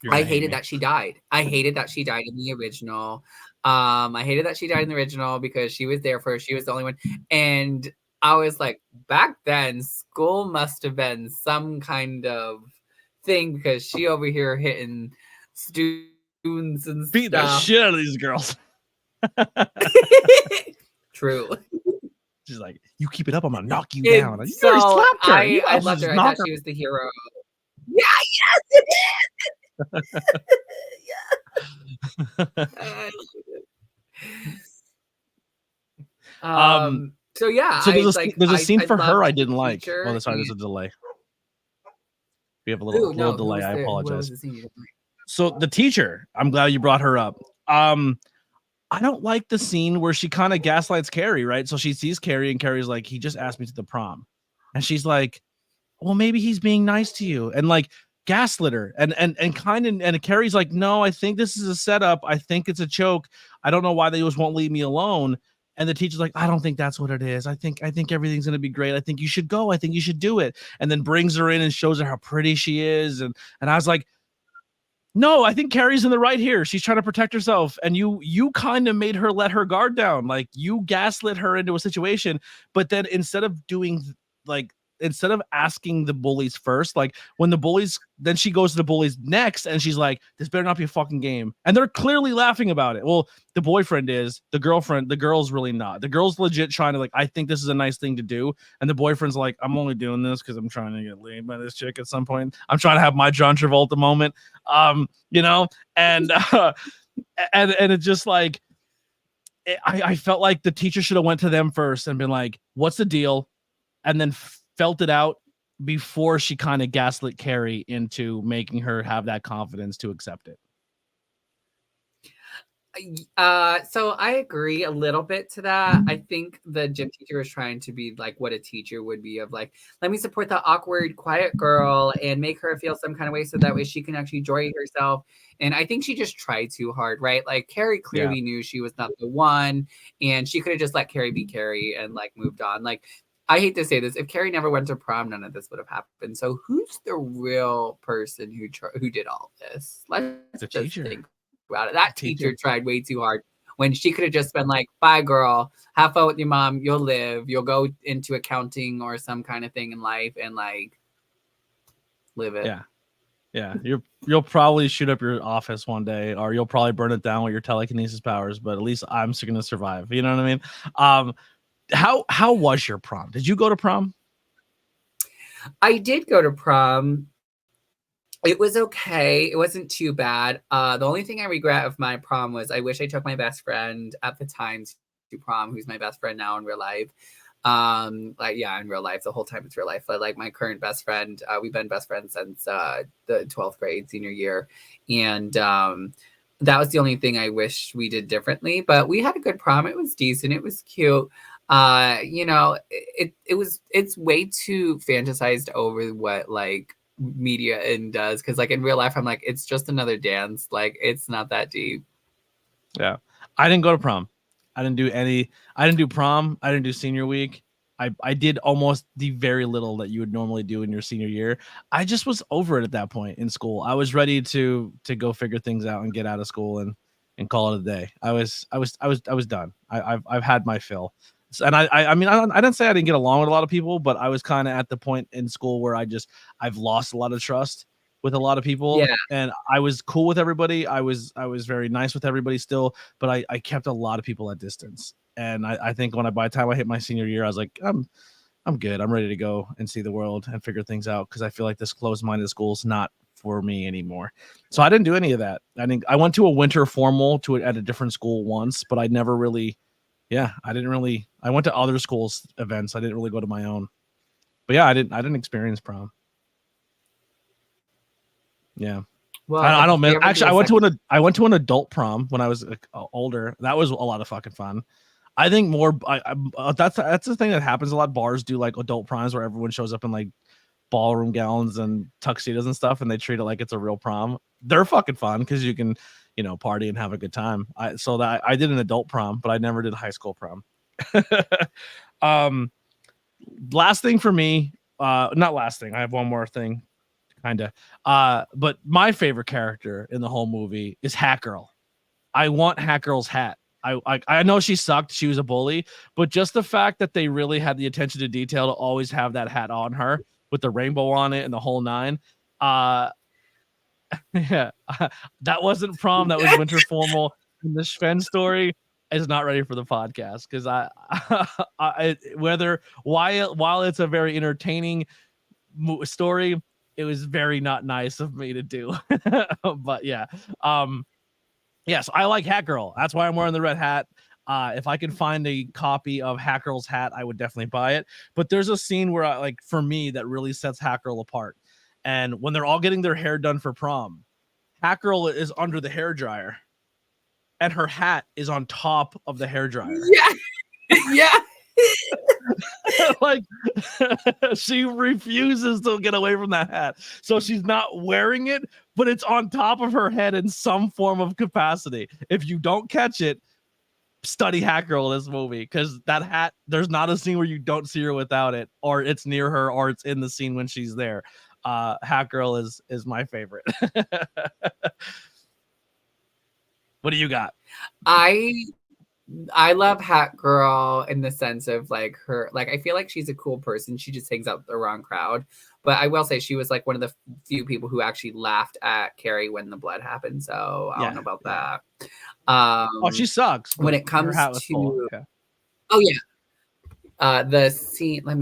hated that she died. I hated that she died in the original. I hated that she died in the original because she was there for her. She was the only one, and I was like, back then, school must have been some kind of thing because she over here hitting students and beat the shit out of these girls. True. She's like, you keep it up, I'm gonna knock you down. Like, so I loved her. I thought she was the hero. Yeah, yes, it is. So yeah, so there's a scene for her I didn't like. Oh, sorry, there's a delay. We have a little delay. I apologize. So the teacher, I'm glad you brought her up. I don't like the scene where she kind of gaslights Carrie, right? So she sees Carrie and Carrie's like, he just asked me to the prom. And she's like, well, maybe he's being nice to you. And like gaslit her. And Carrie's like, no, I think this is a setup. I think it's a joke. I don't know why they just won't leave me alone. And the teacher's like, I don't think that's what it is. I think everything's going to be great. I think you should go. I think you should do it. And then brings her in and shows her how pretty she is. And I was like, no, I think Carrie's in the right here. She's trying to protect herself. And you kind of made her let her guard down. Like you gaslit her into a situation. But then instead of asking the bullies first, like when the bullies, then she goes to the bullies next and she's like, this better not be a fucking game. And they're clearly laughing about it. Well, the boyfriend is, the girl's really not. The girl's legit trying to like, I think this is a nice thing to do. And the boyfriend's like, I'm only doing this because I'm trying to get laid by this chick at some point. I'm trying to have my John Travolta moment. You know, and it's just like, I felt like the teacher should have went to them first and been like, what's the deal? And then felt it out before she kind of gaslit Carrie into making her have that confidence to accept it. So I agree a little bit to that. I think the gym teacher was trying to be like what a teacher would be, of like, let me support the awkward, quiet girl and make her feel some kind of way so that way she can actually enjoy herself. And I think she just tried too hard, right? Like Carrie clearly knew she was not the one, and she could have just let Carrie be Carrie and like moved on. Like, I hate to say this, if Carrie never went to prom, none of this would have happened. So who's the real person who did all this? Let's just think about it. That teacher tried way too hard when she could have just been like, bye girl, have fun with your mom, you'll live, you'll go into accounting or some kind of thing in life and like live it. Yeah, you'll probably shoot up your office one day, or you'll probably burn it down with your telekinesis powers, but at least I'm still gonna survive. You know what I mean? How was your prom? Did you go to prom? I did go to prom. It was okay. It wasn't too bad. The only thing I regret of my prom was I wish I took my best friend at the time to prom, who's my best friend now in real life. Like, yeah, in real life, the whole time it's real life. But like my current best friend, we've been best friends since the 12th grade, senior year. And that was the only thing I wish we did differently. But we had a good prom. It was decent. It was cute. You know, it's way too fantasized over what like media and does, because like in real life I'm like, it's just another dance, like it's not that deep. Yeah, I didn't go to prom. I didn't do prom. I didn't do senior week. I did almost the very little that you would normally do in your senior year. I just was over it at that point in school. I was ready to go figure things out and get out of school and call it a day. I was done. I've had my fill. And I mean, I didn't say I didn't get along with a lot of people, but I was kind of at the point in school where I've lost a lot of trust with a lot of people. Yeah. And I was cool with everybody. I was very nice with everybody still, but I kept a lot of people at distance. And I think by the time I hit my senior year, I was like, I'm good. I'm ready to go and see the world and figure things out, because I feel like this closed-minded school is not for me anymore. So I didn't do any of that. I went to a winter formal at a different school once, but I never really, I went to other schools' events. I didn't really go to my own. But yeah, I didn't experience prom. Yeah. Well, I don't miss. Actually, I went to an adult prom when I was older. That was a lot of fucking fun. I think more. That's the thing that happens a lot. Bars do like adult proms where everyone shows up in like ballroom gowns and tuxedos and stuff, and they treat it like it's a real prom. They're fucking fun because you can, party and have a good time. So that I did an adult prom, but I never did high school prom. Last thing for me, not last thing. I have one more thing. Kinda. But my favorite character in the whole movie is Hat Girl. I want Hat Girl's hat. I know she sucked. She was a bully, but just the fact that they really had the attention to detail to always have that hat on her with the rainbow on it and the whole nine. Yeah, that wasn't prom. That was winter formal. And the Sven story is not ready for the podcast because while it's a very entertaining story, it was very not nice of me to do. But yeah, yes, I like Hat Girl. That's why I'm wearing the red hat. If I can find a copy of Hat Girl's hat, I would definitely buy it. But there's a scene where, for me, that really sets Hat Girl apart. And when they're all getting their hair done for prom, Hat Girl is under the hair dryer, and her hat is on top of the hair dryer. Yeah, yeah. Like she refuses to get away from that hat, so she's not wearing it, but it's on top of her head in some form of capacity. If you don't catch it, study Hat Girl in this movie, because that hat, there's not a scene where you don't see her without it, or it's near her, or it's in the scene when she's there. Hat Girl is my favorite. What do you got? I love Hat Girl in the sense of like her, like I feel like she's a cool person. She just hangs out with the wrong crowd. But I will say she was like one of the few people who actually laughed at Carrie when the blood happened. So I don't know about that. She sucks. When it comes to, oh yeah, the scene. I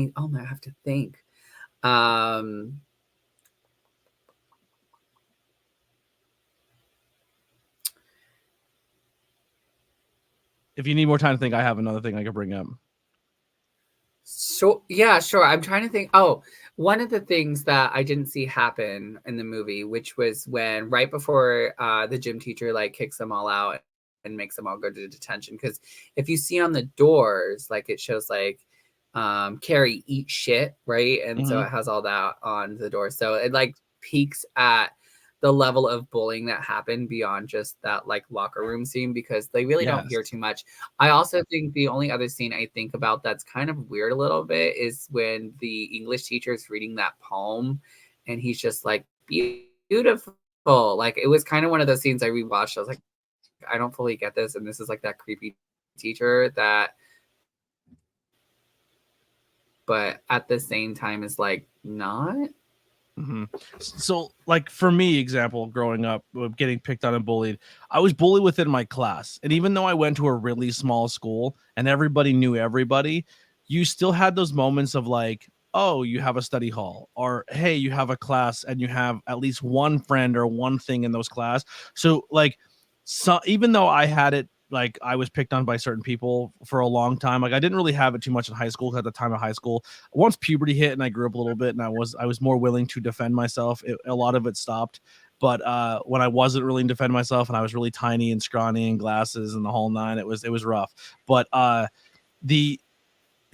have to think. If you need more time to think, I have another thing I could bring up. So yeah, sure. I'm trying to think. Oh, one of the things that I didn't see happen in the movie, which was when right before the gym teacher like kicks them all out and makes them all go to detention. Because if you see on the doors, like it shows like Carrie eat shit, right? And so it has all that on the door. So it like peaks at the level of bullying that happened beyond just that like locker room scene, because they really don't hear too much. I also think the only other scene I think about that's kind of weird a little bit is when the English teacher is reading that poem and he's just like, beautiful. Like it was kind of one of those scenes I rewatched. I was like, I don't fully get this. And this is like that creepy teacher that, but at the same time is like not. So like for me, example, growing up, getting picked on and bullied, I was bullied within my class. And even though I went to a really small school and everybody knew everybody, you still had those moments of like, oh, you have a study hall, or hey, you have a class and you have at least one friend or one thing in those class. So like, so even though I had it, like I was picked on by certain people for a long time, like I didn't really have it too much in high school. At the time of high school, once puberty hit and I grew up a little bit, and I was more willing to defend myself, a lot of it stopped. But when I wasn't really defending myself and I was really tiny and scrawny and glasses and the whole nine, it was rough. But the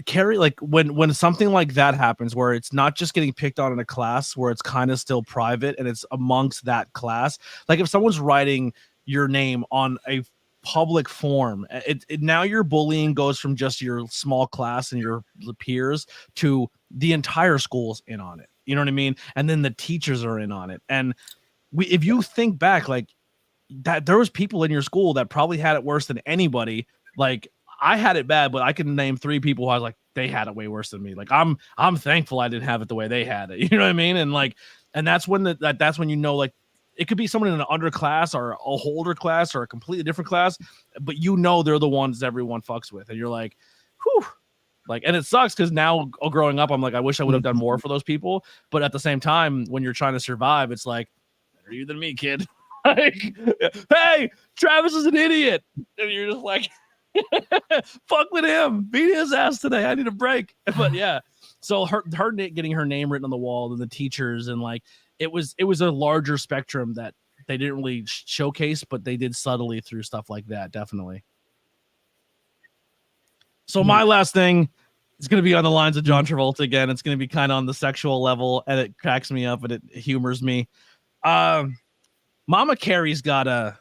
Carrie, like when something like that happens, where it's not just getting picked on in a class, where it's kind of still private and it's amongst that class. Like if someone's writing your name on a public form, it now your bullying goes from just your small class and your peers to the entire school's in on it. You know what I mean? And then the teachers are in on it. And if you think back, like that, there was people in your school that probably had it worse than anybody. Like I had it bad, but I can name 3 people who I was like, they had it way worse than me. Like I'm thankful I didn't have it the way they had it. You know what I mean? And like, and that's when that's when you know, like it could be someone in an underclass or a older class or a completely different class, but you know they're the ones everyone fucks with, and you're like, whew. Like, and it sucks because now growing up, I'm like, I wish I would have done more for those people. But at the same time, when you're trying to survive, it's like, better you than me, kid. Like, hey, Travis is an idiot, and you're just like, fuck with him, beat his ass today. I need a break. But yeah, so her getting her name written on the wall, and the teachers, and like it was a larger spectrum that they didn't really showcase, but they did subtly through stuff like that. Definitely. So my last thing is going to be on the lines of John Travolta again. It's going to be kind of on the sexual level, and it cracks me up and it humors me. Mama Carrie's got I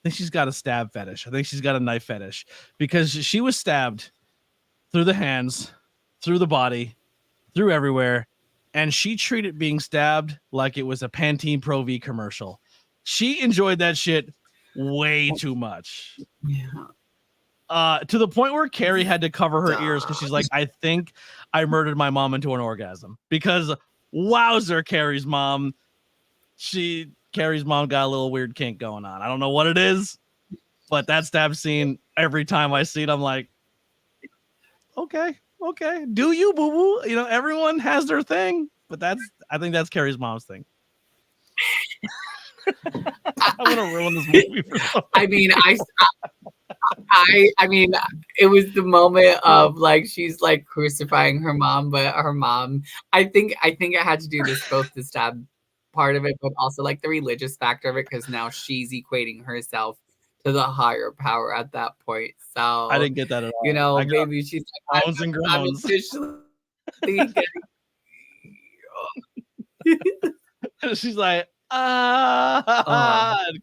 think she's got a stab fetish. I think she's got a knife fetish because she was stabbed through the hands, through the body, through everywhere, and she treated being stabbed like it was a Pantene Pro V commercial. She enjoyed that shit way too much. Yeah. To the point where Carrie had to cover her ears because she's like, I think I murdered my mom into an orgasm. Because wowzer, Carrie's mom got a little weird kink going on. I don't know what it is, but that stab scene, every time I see it, I'm like, okay, do you, boo boo? You know, everyone has their thing, but I think that's Carrie's mom's thing. I'm gonna ruin this movie for someone. I mean, it was the moment of like she's like crucifying her mom, but her mom, I think it had to do this both the stab part of it, but also like the religious factor of it, because now she's equating herself to the higher power at that point. So I didn't get that at all. You know, maybe she's like, I'm officially getting... She's like, and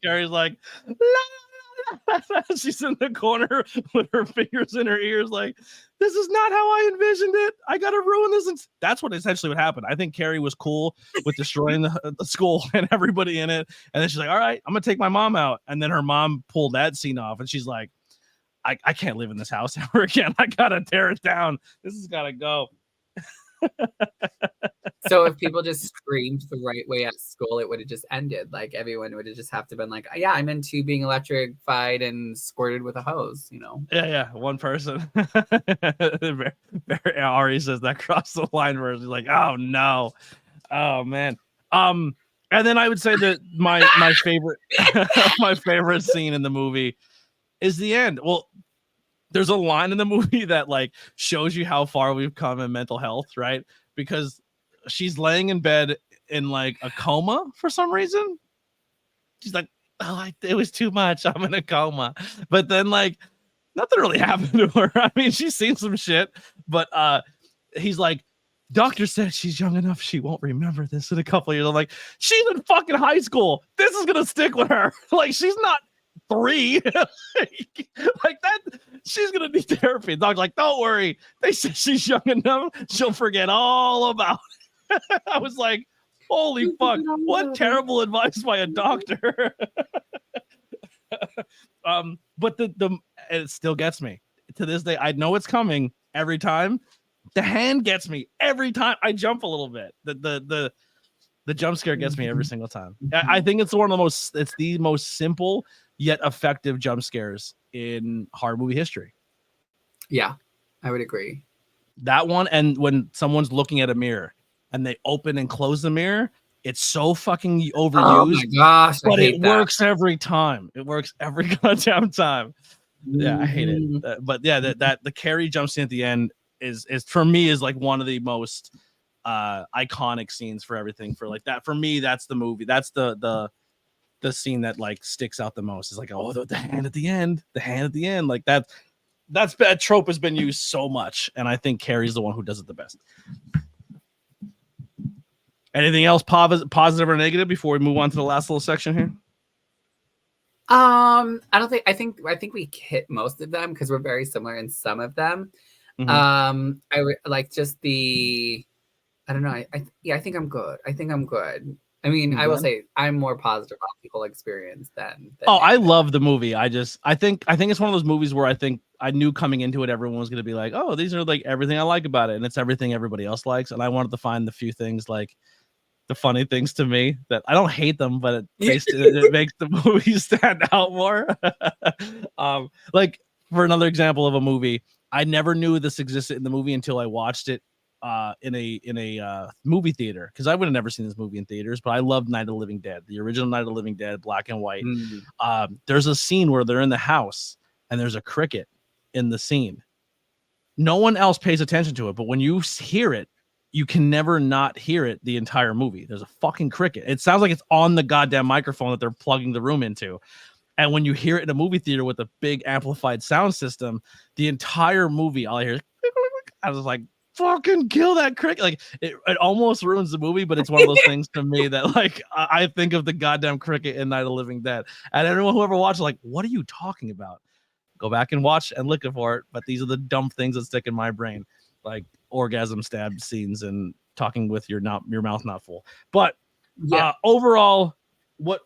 Carrie's like, la, la, la. She's in the corner with her fingers in her ears, like, this is not how I envisioned it. I gotta ruin this. And that's what essentially what happened. I think Carrie was cool with destroying the school and everybody in it. And then she's like, all right, I'm gonna take my mom out. And then her mom pulled that scene off, and she's like, I can't live in this house ever again. I gotta tear it down. This has gotta go. So if people just screamed the right way at school, it would have just ended. Like everyone would have just have to been like, yeah, I'm into being electrified and squirted with a hose, you know? Yeah. One person. Ari says that crossed the line where he's like, oh no. Oh man. And then I would say that my favorite my favorite scene in the movie is the end. Well, there's a line in the movie that like shows you how far we've come in mental health, right? Because she's laying in bed in like a coma for some reason. She's like, oh, it was too much. I'm in a coma. But then like nothing really happened to her. I mean, she's seen some shit, but he's like, doctor said she's young enough she won't remember this in a couple of years. I'm like, she's in fucking high school. This is gonna stick with her. Like, she's not 3. Like that, she's gonna need therapy. The doctor's like, don't worry. They said she's young enough, she'll forget all about it. I was like, holy fuck, what terrible advice by a doctor. But the it still gets me to this day. I know it's coming every time. The hand gets me every time. I jump a little bit. The jump scare gets me every single time. I think it's it's the most simple yet effective jump scares in horror movie history. Yeah, I would agree. That one, and when someone's looking at a mirror and they open and close the mirror, it's so fucking Oh my overused, gosh, I but it hate that. works every time. It works every goddamn time. Yeah, I hate it. Mhm. But yeah, that the Carrie jump scene at the end is for me is like one of the most iconic scenes for everything. For like that, for me, that's the movie. That's the scene that like sticks out the most. Is like, oh, the hand at the end, the hand at the end, like that trope has been used so much, and I think Carrie's the one who does it the best. Anything else positive or negative before we move on to the last little section here? I don't think. I think we hit most of them because we're very similar in some of them. Mm-hmm. I like just the. I don't know. I think I'm good. I think I'm good. I mean, I will say I'm more positive about the whole experience than I negative. love the movie. I think it's one of those movies where I think I knew coming into it everyone was gonna be like, oh, these are like everything I like about it, and it's everything everybody else likes. And I wanted to find the few things like the funny things to me that I don't hate them, but it makes the movie stand out more. Like for another example of a movie, I never knew this existed in the movie until I watched it in a movie theater, because I would have never seen this movie in theaters, but I loved Night of the Living Dead, the original Night of the Living Dead, black and white. There's a scene where they're in the house and there's a cricket in the scene. No one else pays attention to it, but when you hear it, you can never not hear it the entire movie. There's a fucking cricket. It sounds like it's on the goddamn microphone that they're plugging the room into. And when you hear it in a movie theater with a big amplified sound system, the entire movie, all I hear is, I was like, fucking kill that cricket. Like it almost ruins the movie, but it's one of those things to me that like I think of the goddamn cricket in Night of the Living Dead. And everyone who ever watched, like, what are you talking about? Go back and watch and look for it. But these are the dumb things that stick in my brain, like orgasm stab scenes and talking with your mouth not full. But Yeah. overall, what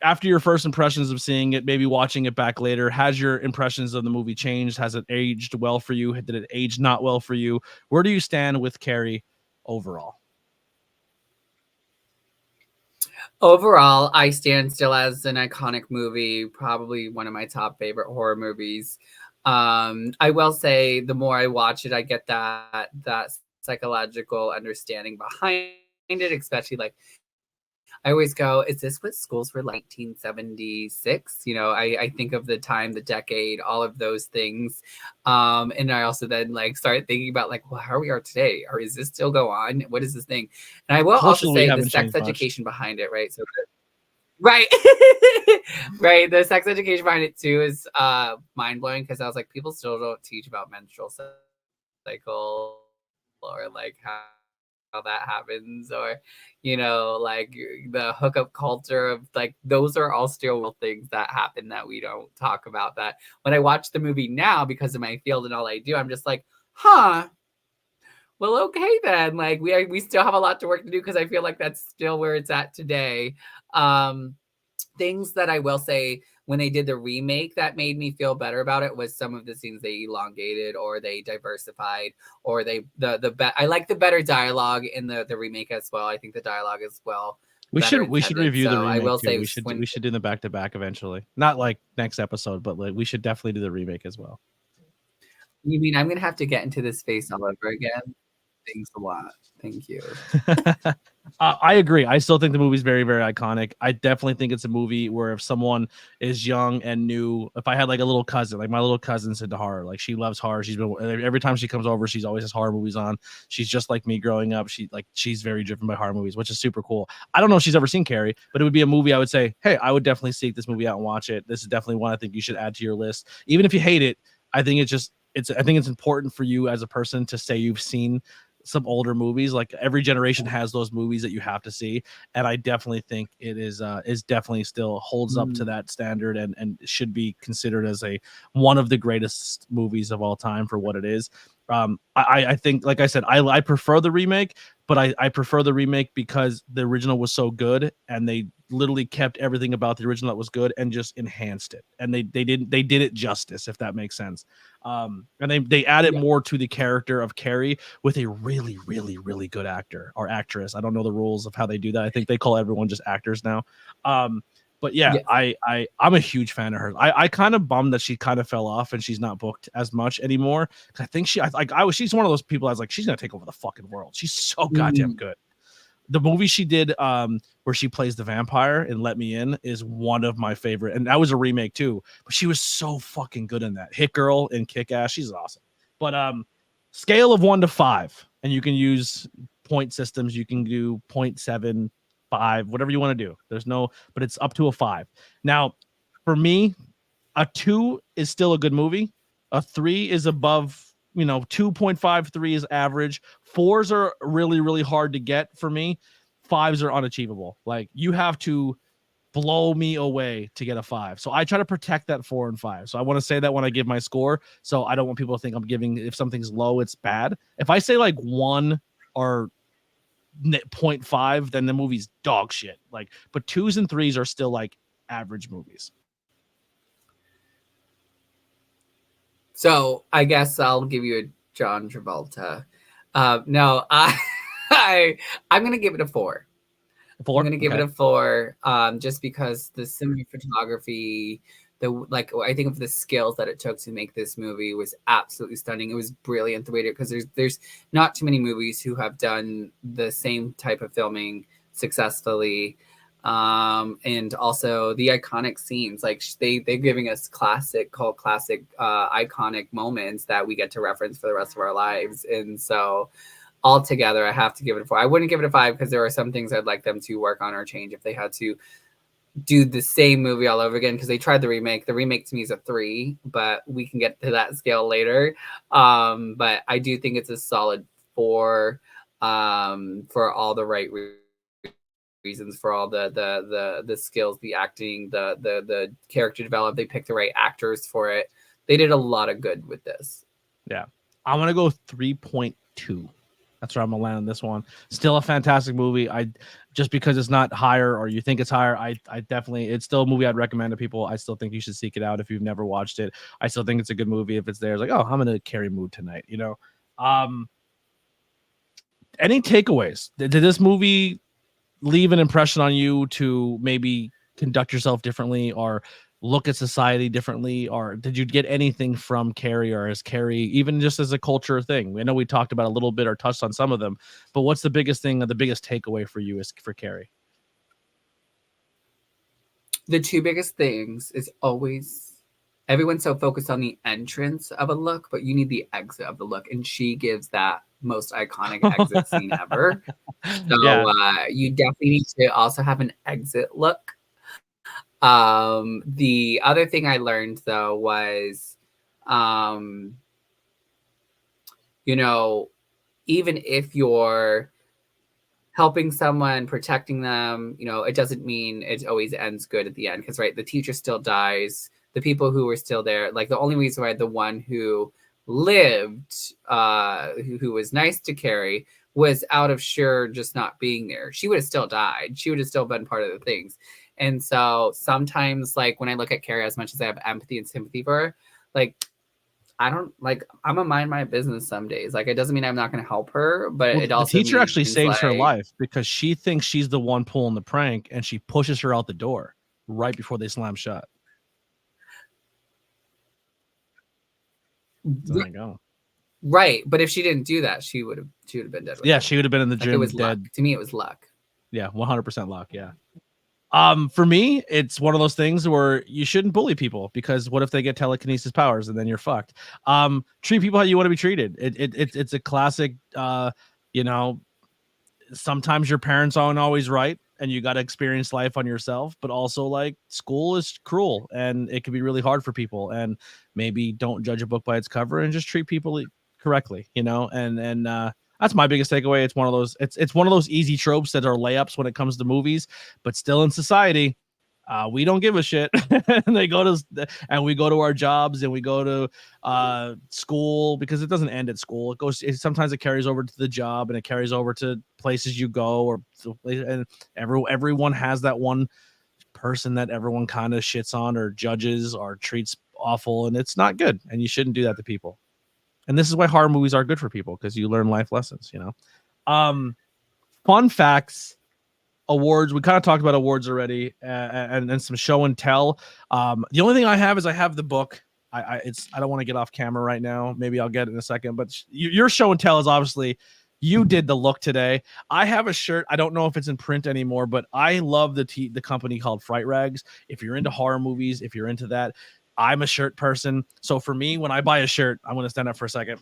after your first impressions of seeing it, maybe watching it back later, has your impressions of the movie changed? Has it aged well for you? Did it age not well for you? Where do you stand with Carrie overall? Overall, I stand still as an iconic movie, probably one of my top favorite horror movies. I will say the more I watch it, I get that psychological understanding behind it, especially like I always go, is this what schools were like 1976? You know, I think of the time, the decade, all of those things. And I also then like start thinking about like, well, how we are today, or is this still go on? What is this thing? And I will also Culturally, say the haven't sex changed much. education behind it, right? So right. Right. The sex education behind it too is mind blowing because I was like, people still don't teach about menstrual cycle or like how that happens, or you know, like the hookup culture of like those are all still real things that happen that we don't talk about. That when I watch the movie now because of my field and all I do, I'm just like, huh, well, okay then. Like we still have a lot to work to do because I feel like that's still where it's at today. Things that I will say when they did the remake that made me feel better about it was some of the scenes they elongated or they diversified or I like the better dialogue in the remake as well. I think the dialogue is well We better should intended. review the So I remake will too. say We should do the back to back eventually. Not like next episode, but like we should definitely do the remake as well. You mean I'm gonna have to get into this space all over again? Thanks a lot. Thank you. I agree. I still think the movie's very, very iconic. I definitely think it's a movie where if someone is young and new, if I had like a little cousin, like my little cousin's into horror, like she loves horror. She's been every time she comes over, she's always has horror movies on. She's just like me growing up. She's very driven by horror movies, which is super cool. I don't know if she's ever seen Carrie, but it would be a movie I would say, hey, I would definitely seek this movie out and watch it. This is definitely one I think you should add to your list. Even if you hate it, I think I think it's important for you as a person to say you've seen some older movies. Like every generation has those movies that you have to see, and I definitely think it is definitely still holds up to that standard and should be considered as one of the greatest movies of all time for what it is. I think, like I said, I prefer the remake, but I prefer the remake because the original was so good and they literally kept everything about the original that was good and just enhanced it, and they did it justice, if that makes sense. And they added more to the character of Carrie with a really, really, really good actor or actress. I don't know the rules of how they do that. I think they call everyone just actors now. But yeah, Yes. I'm a huge fan of her. I kind of bummed that she kind of fell off and she's not booked as much anymore. I think she's one of those people I was like, she's gonna take over the fucking world. She's so goddamn good. The movie she did where she plays the vampire in Let Me In is one of my favorite, and that was a remake too, but she was so fucking good in that. Hit Girl in Kick-Ass, she's awesome. But scale of 1 to 5, and you can use point systems. You can do 0.75, whatever you want to do. There's no, but it's up to a 5. Now for me, a 2 is still a good movie. A 3 is above, 2.53 is average. 4s are really, really hard to get for me. 5s are unachievable. Like, you have to blow me away to get a 5. So I try to protect that 4 and 5. So I want to say that when I give my score. So I don't want people to think I'm giving, if something's low, it's bad. If I say like 1 or 0.5, then the movie's dog shit. Like, but 2s and 3s are still like average movies. So I guess I'll give you a John Travolta. No, I'm gonna give it a 4. I'm gonna give it a 4, just because the cinematography, I think of the skills that it took to make this movie was absolutely stunning. It was brilliant the way because there's not too many movies who have done the same type of filming successfully. And also the iconic scenes, like they're giving us iconic moments that we get to reference for the rest of our lives. And so altogether, I have to give it a 4. I wouldn't give it a 5 because there are some things I'd like them to work on or change if they had to do the same movie all over again, because they tried the remake. The remake to me is a 3, but we can get to that scale later. But I do think it's a solid 4 for all the right reasons, for all the skills, the acting, the character development. They picked the right actors for it. They did a lot of good with this. Yeah, I'm gonna go 3.2. That's where I'm gonna land on this one. Still a fantastic movie. Just because it's not higher or you think it's higher, I definitely, it's still a movie I'd recommend to people. I still think you should seek it out if you've never watched it. I still think it's a good movie. If it's there, it's like, oh, I'm gonna carry mood tonight. Any takeaways? Did this movie leave an impression on you to maybe conduct yourself differently or look at society differently? Or did you get anything from Carrie, or is Carrie even just as a culture thing? I know we talked about a little bit or touched on some of them, but what's the biggest thing, or the biggest takeaway for you is for Carrie? The two biggest things is always, everyone's so focused on the entrance of a look, but you need the exit of the look. And she gives that most iconic exit scene ever. So yeah. You definitely need to also have an exit look. The other thing I learned though was, even if you're helping someone, protecting them, it doesn't mean it always ends good at the end. Because, right, the teacher still dies. The people who were still there, like the only reason why the one who lived, who was nice to Carrie, was out of sure just not being there. She would have still died. She would have still been part of the things. And so sometimes, like, when I look at Carrie, as much as I have empathy and sympathy for her, like, I'm gonna mind my business some days. Like, it doesn't mean I'm not gonna help her, but it also, the teacher actually saves her life because she thinks she's the one pulling the prank, and she pushes her out the door right before they slam shut. So there you go. Right, but if she didn't do that, she would have been dead. Yeah, she would have been in the gym. It was dead. Luck. To me, it was luck. Yeah, 100% luck. Yeah. For me, it's one of those things where you shouldn't bully people, because what if they get telekinesis powers and then you're fucked? Treat people how you want to be treated. It's a classic. Sometimes your parents aren't always right, and you got to experience life on yourself. But also, like, school is cruel, and it can be really hard for people. And maybe don't judge a book by its cover, and just treat people correctly. And that's my biggest takeaway. It's one of those. It's one of those easy tropes that are layups when it comes to movies, but still in society, we don't give a shit. And we go to our jobs, and we go to school, because it doesn't end at school. Sometimes it carries over to the job, and it carries over to places you go, and everyone has that one person that everyone kind of shits on or judges or treats awful, and it's not good. And you shouldn't do that to people. And this is why horror movies are good for people, because you learn life lessons, Fun facts awards. We kind of talked about awards already, and some show and tell. The only thing I have is I have the book. I don't want to get off camera right now. Maybe I'll get it in a second. But your show and tell is obviously you did the look today. I have a shirt. I don't know if it's in print anymore, but I love the company called Fright Rags. If you're into horror movies, if you're into that, I'm a shirt person. So for me, when I buy a shirt, I'm going to stand up for a second.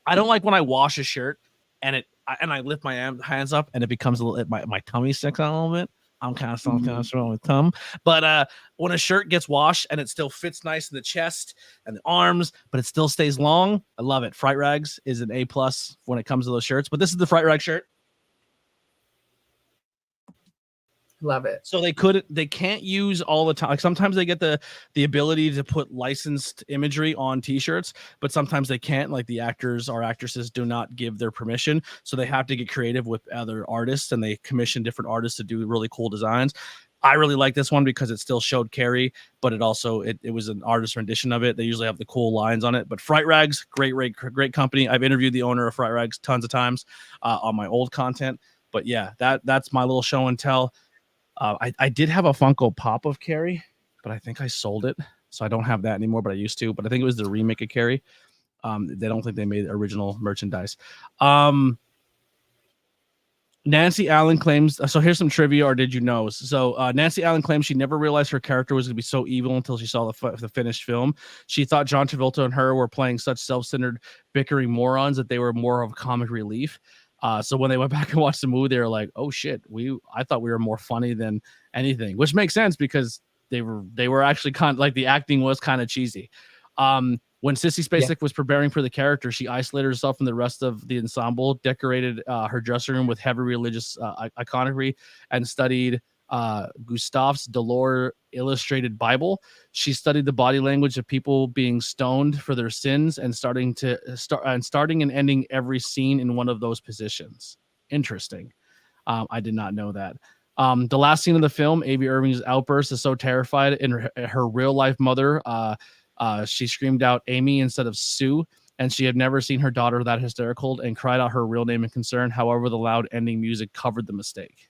I don't like when I wash a shirt and I lift my hands up and it becomes a little, my tummy sticks out a little bit. I'm kind of strong with tum, but when a shirt gets washed and it still fits nice in the chest and the arms, but it still stays long, I love it. Fright Rags is an A+ when it comes to those shirts. But this is the Fright Rag shirt. Love it. So they can't use all the time. Like sometimes they get the ability to put licensed imagery on t-shirts, but sometimes they can't. Like the actors or actresses do not give their permission. So they have to get creative with other artists and they commission different artists to do really cool designs. I really like this one because it still showed Carrie, but it also it was an artist rendition of it. They usually have the cool lines on it. But Fright Rags, great company. I've interviewed the owner of Fright Rags tons of times on my old content. But yeah, that's my little show and tell. I did have a Funko Pop of Carrie, but I think I sold it, so I don't have that anymore. But I used to. But I think it was the remake of Carrie. They don't think they made original merchandise. Nancy Allen claims. So here's some trivia, or did you know? So Nancy Allen claims she never realized her character was going to be so evil until she saw the finished film. She thought John Travolta and her were playing such self-centered, bickering morons that they were more of comic relief. So when they went back and watched the movie, they were like, "Oh shit, I thought we were more funny than anything," which makes sense because they were actually kind of like the acting was kind of cheesy. When Sissy Spacek was preparing for the character, she isolated herself from the rest of the ensemble, decorated her dressing room with heavy religious iconography, and studied Gustav's Delors illustrated Bible. She studied the body language of people being stoned for their sins and starting and ending every scene in one of those positions. Interesting. I did not know that. The last scene of the film, A.B. Irving's outburst is so terrified in her real life mother. She screamed out Amy instead of Sue, and she had never seen her daughter that hysterical and cried out her real name in concern. However, the loud ending music covered the mistake.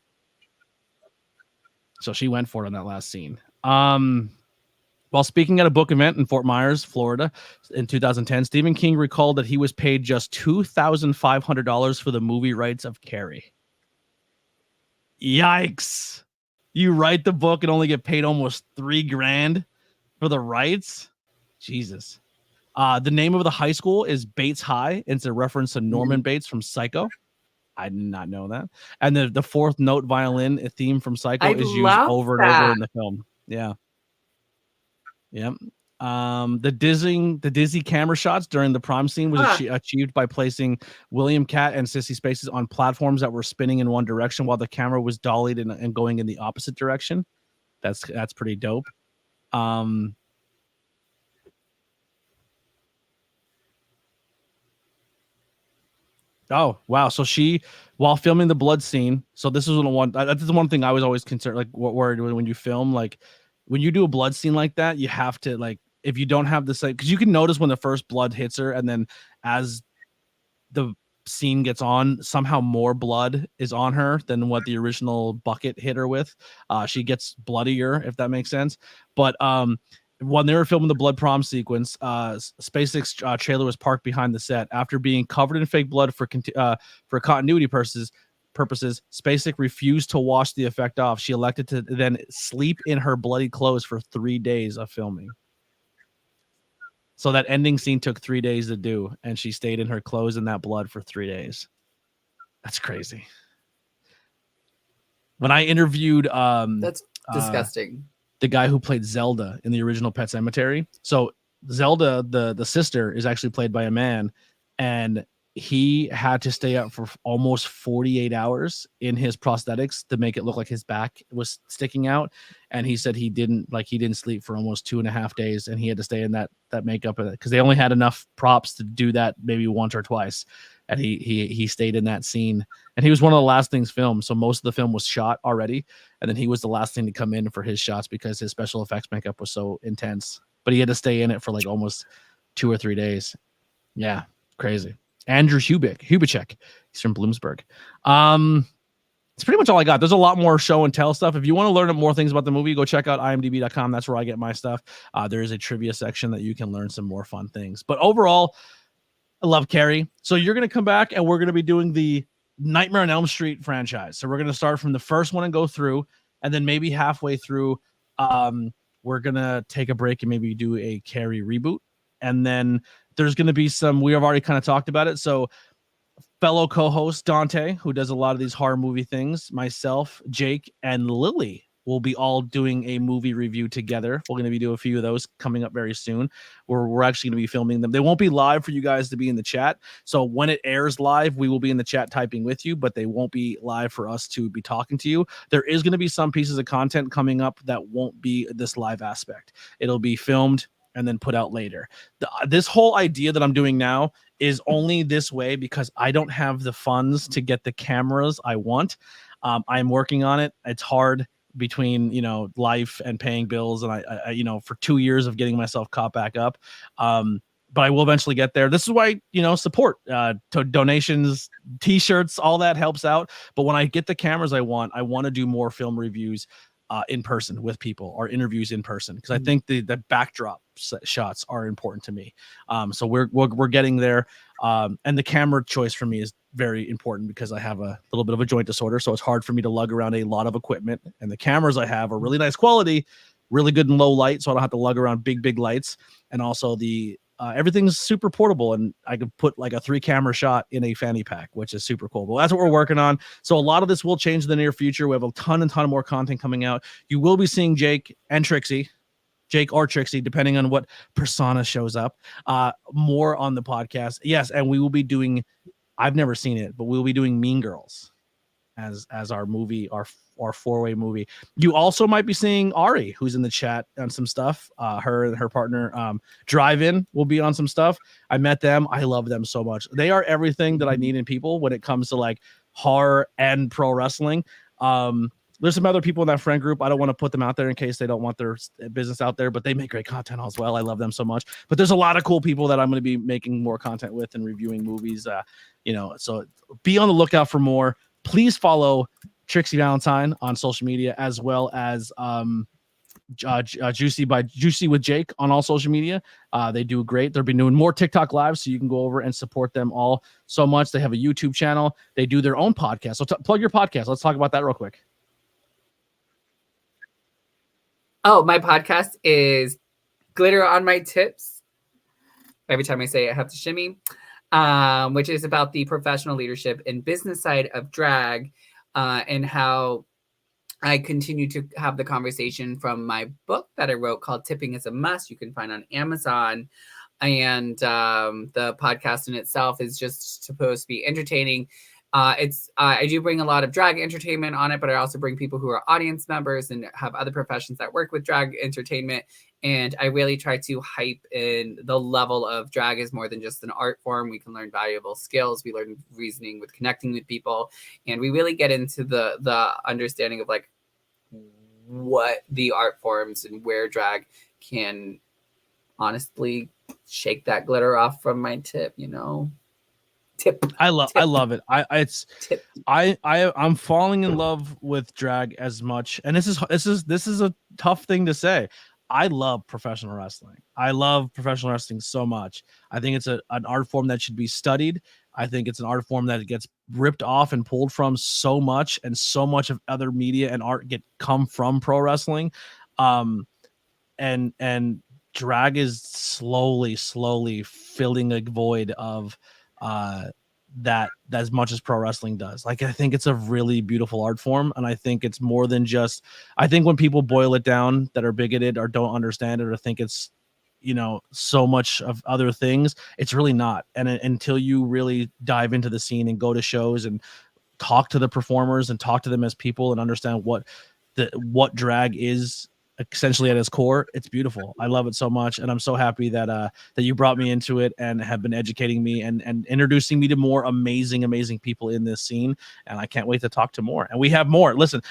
So she went for it on that last scene. While speaking at a book event in Fort Myers, Florida in 2010, Stephen King recalled that he was paid just $2,500 for the movie rights of Carrie. Yikes. You write the book and only get paid almost $3,000 for the rights? Jesus. The name of the high school is Bates High. It's a reference to Norman Bates from Psycho. I did not know that. And the fourth note violin theme from Psycho is used over and over in the film. Yeah. Yep. The dizzy camera shots during the prom scene was achieved by placing William Katt and Sissy Spacek on platforms that were spinning in one direction while the camera was dollied and going in the opposite direction. That's pretty dope. Oh wow! So she, while filming the blood scene, so this is that's the one thing I was always concerned, like worried when you film, like when you do a blood scene like that, you have to like if you don't have the same, because you can notice when the first blood hits her, and then as the scene gets on, somehow more blood is on her than what the original bucket hit her with. She gets bloodier, if that makes sense. But when they were filming the blood prom sequence, Spacek's trailer was parked behind the set. After being covered in fake blood for continuity purposes, Spacek refused to wash the effect off. She elected to then sleep in her bloody clothes for 3 days of filming. So that ending scene took 3 days to do, and she stayed in her clothes in that blood for 3 days. That's crazy. When I interviewed that's disgusting. The guy who played Zelda in the original Pet Sematary. So Zelda, the sister, is actually played by a man, and he had to stay up for almost 48 hours in his prosthetics to make it look like his back was sticking out. And he said he didn't sleep for almost 2.5 days, and he had to stay in that makeup because they only had enough props to do that maybe once or twice. And he stayed in that scene, and he was one of the last things filmed. So most of the film was shot already, and then he was the last thing to come in for his shots because his special effects makeup was so intense. But he had to stay in it for like almost 2 or 3 days. Yeah, crazy. Andrew Hubachek, he's from Bloomsburg. it's pretty much all I got. There's a lot more show and tell stuff. If you want to learn more things about the movie, go check out imdb.com. That's where I get my stuff. There is a trivia section that you can learn some more fun things. But overall, I love Carrie. So you're going to come back and we're going to be doing the Nightmare on Elm Street franchise. So we're going to start from the first one and go through, and then maybe halfway through, we're going to take a break and maybe do a Carrie reboot. And then there's going to be some, we have already kind of talked about it. So fellow co-host Dante, who does a lot of these horror movie things, myself, Jake, and Lily will be all doing a movie review together. We're going to be doing a few of those coming up very soon. We're actually going to be filming them. They won't be live for you guys to be in the chat. So when it airs live, we will be in the chat typing with you, but they won't be live for us to be talking to you. There is going to be some pieces of content coming up that won't be this live aspect. It'll be filmed and then put out later. This whole idea that I'm doing now is only this way because I don't have the funds to get the cameras I want. I'm working on it. It's hard between, life and paying bills. And I for 2 years of getting myself caught back up. But I will eventually get there. This is why, support, donations, t-shirts, all that helps out. But when I get the cameras I want to do more film reviews in person with people, or interviews in person, because I think the backdrop shots are important to me. So we're getting there. And the camera choice for me is very important because I have a little bit of a joint disorder. So it's hard for me to lug around a lot of equipment, and the cameras I have are really nice quality, really good in low light. So I don't have to lug around big lights. And also everything's super portable, and I could put like a 3-camera shot in a fanny pack, which is super cool. But that's what we're working on. So a lot of this will change in the near future. We have a ton more content coming out. You will be seeing Jake and Trixy, Jake or Trixy, depending on what persona shows up, more on the podcast. Yes, and we will be doing, I've never seen it, but we'll be doing Mean Girls as our movie, our 4-way movie. You also might be seeing Ari, who's in the chat, on some stuff. Her and her partner, Drive-In, will be on some stuff. I met them. I love them so much. They are everything that I need in people when it comes to like horror and pro wrestling. There's some other people in that friend group. I don't want to put them out there in case they don't want their business out there, but they make great content as well. I love them so much. But there's a lot of cool people that I'm going to be making more content with and reviewing movies. So be on the lookout for more. Please follow Trixy Valentine on social media, as well as Juicy with Jake on all social media. They do great. They'll be doing more TikTok lives, so you can go over and support them all so much. They have a YouTube channel. They do their own podcast. So plug your podcast. Let's talk about that real quick. Oh, my podcast is Glitter on My Tips. Every time I say it, I have to shimmy, which is about the professional leadership and business side of drag, and how I continue to have the conversation from my book that I wrote called Tipping is a Must. You can find on Amazon. And the podcast in itself is just supposed to be entertaining. I do bring a lot of drag entertainment on it, but I also bring people who are audience members and have other professions that work with drag entertainment. And I really try to hype in the level of drag is more than just an art form. We can learn valuable skills. We learn reasoning with connecting with people. And we really get into the understanding of like what the art forms and where drag can honestly shake that glitter off from my tip, I love it. I'm falling in love with drag as much, and this is a tough thing to say. I love professional wrestling. I love professional wrestling so much. I think it's an art form that should be studied. I think it's an art form that gets ripped off and pulled from so much, and so much of other media and art come from pro wrestling. And drag is slowly filling a void of that as much as pro wrestling does. Like, I think it's a really beautiful art form, and I think it's more than just, I think when people boil it down that are bigoted or don't understand it or think it's so much of other things, it's really not. And until you really dive into the scene and go to shows and talk to the performers and talk to them as people and understand what drag is essentially at its core, it's beautiful. I love it so much, and I'm so happy that you brought me into it and have been educating me and introducing me to more amazing people in this scene, and I can't wait to talk to more. And we have more. Listen,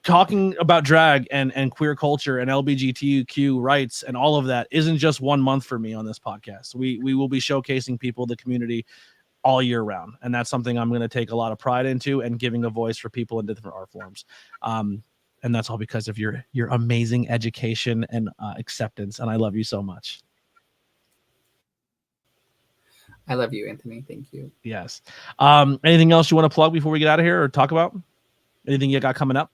talking about drag and queer culture and LGBTQ rights and all of that isn't just 1 month for me on this podcast. We will be showcasing people, the community, all year round. And that's something I'm going to take a lot of pride into, and giving a voice for people in different art forms. And that's all because of your amazing education and acceptance. And I love you so much. I love you, Anthony. Thank you. Yes. Anything else you want to plug before we get out of here, or talk about? Anything you got coming up?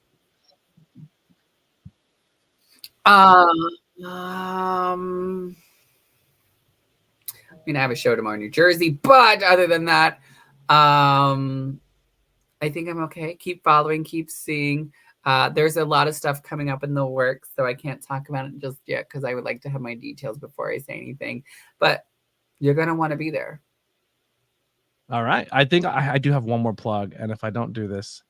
I mean, I have a show tomorrow in New Jersey, but other than that, I think I'm okay. Keep following, keep seeing. There's a lot of stuff coming up in the works, so I can't talk about it just yet because I would like to have my details before I say anything. But you're going to want to be there. All right. I think I do have one more plug, and if I don't do this,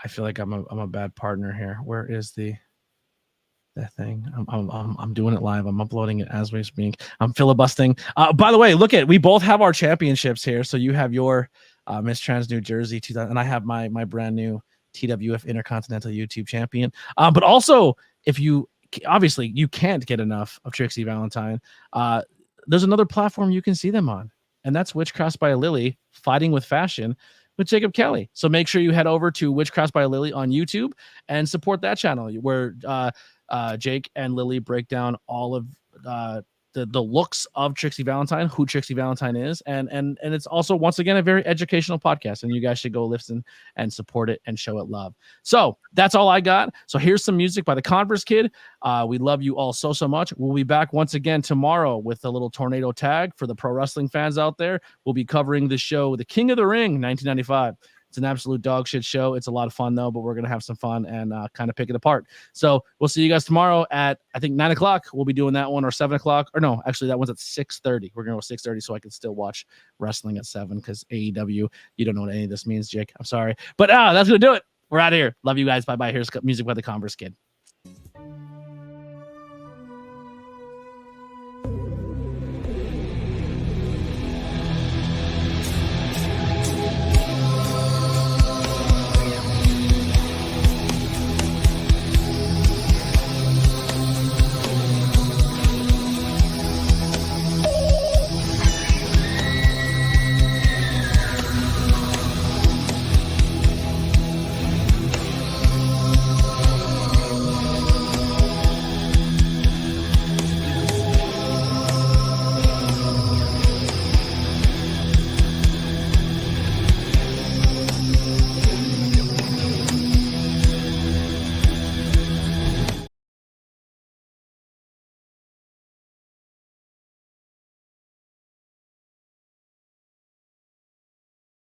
I feel like I'm a bad partner here. Where is that thing? I'm doing it live. I'm uploading it as we speak. I'm filibustering. By the way, we both have our championships here. So you have your Miss Trans New Jersey 2000, and I have my brand new TWF Intercontinental YouTube champion. But also, if you obviously you can't get enough of Trixy Valentine, there's another platform you can see them on, and that's Witchcraft by Lily Fighting with Fashion with Jacob Kelly. So make sure you head over to Witchcraft by Lily on YouTube and support that channel, where Jake and Lily break down all of the looks of Trixy Valentine, who Trixy Valentine is, and it's also, once again, a very educational podcast, and you guys should go listen and support it and show it love. So that's all I got. So here's some music by the Converse Kid. We love you all so much. We'll be back once again tomorrow with a little tornado tag for the pro wrestling fans out there. We'll be covering the show The King of the Ring 1995. It's an absolute dog shit show. It's a lot of fun though, but we're going to have some fun and kind of pick it apart. So we'll see you guys tomorrow at, I think, 9:00. We'll be doing that one, or 7:00, or no, actually that one's at 6:30. We're going to go 6:30 so I can still watch wrestling at 7, because AEW, you don't know what any of this means, Jake. I'm sorry. But that's going to do it. We're out of here. Love you guys. Bye-bye. Here's music by the Converse Kid.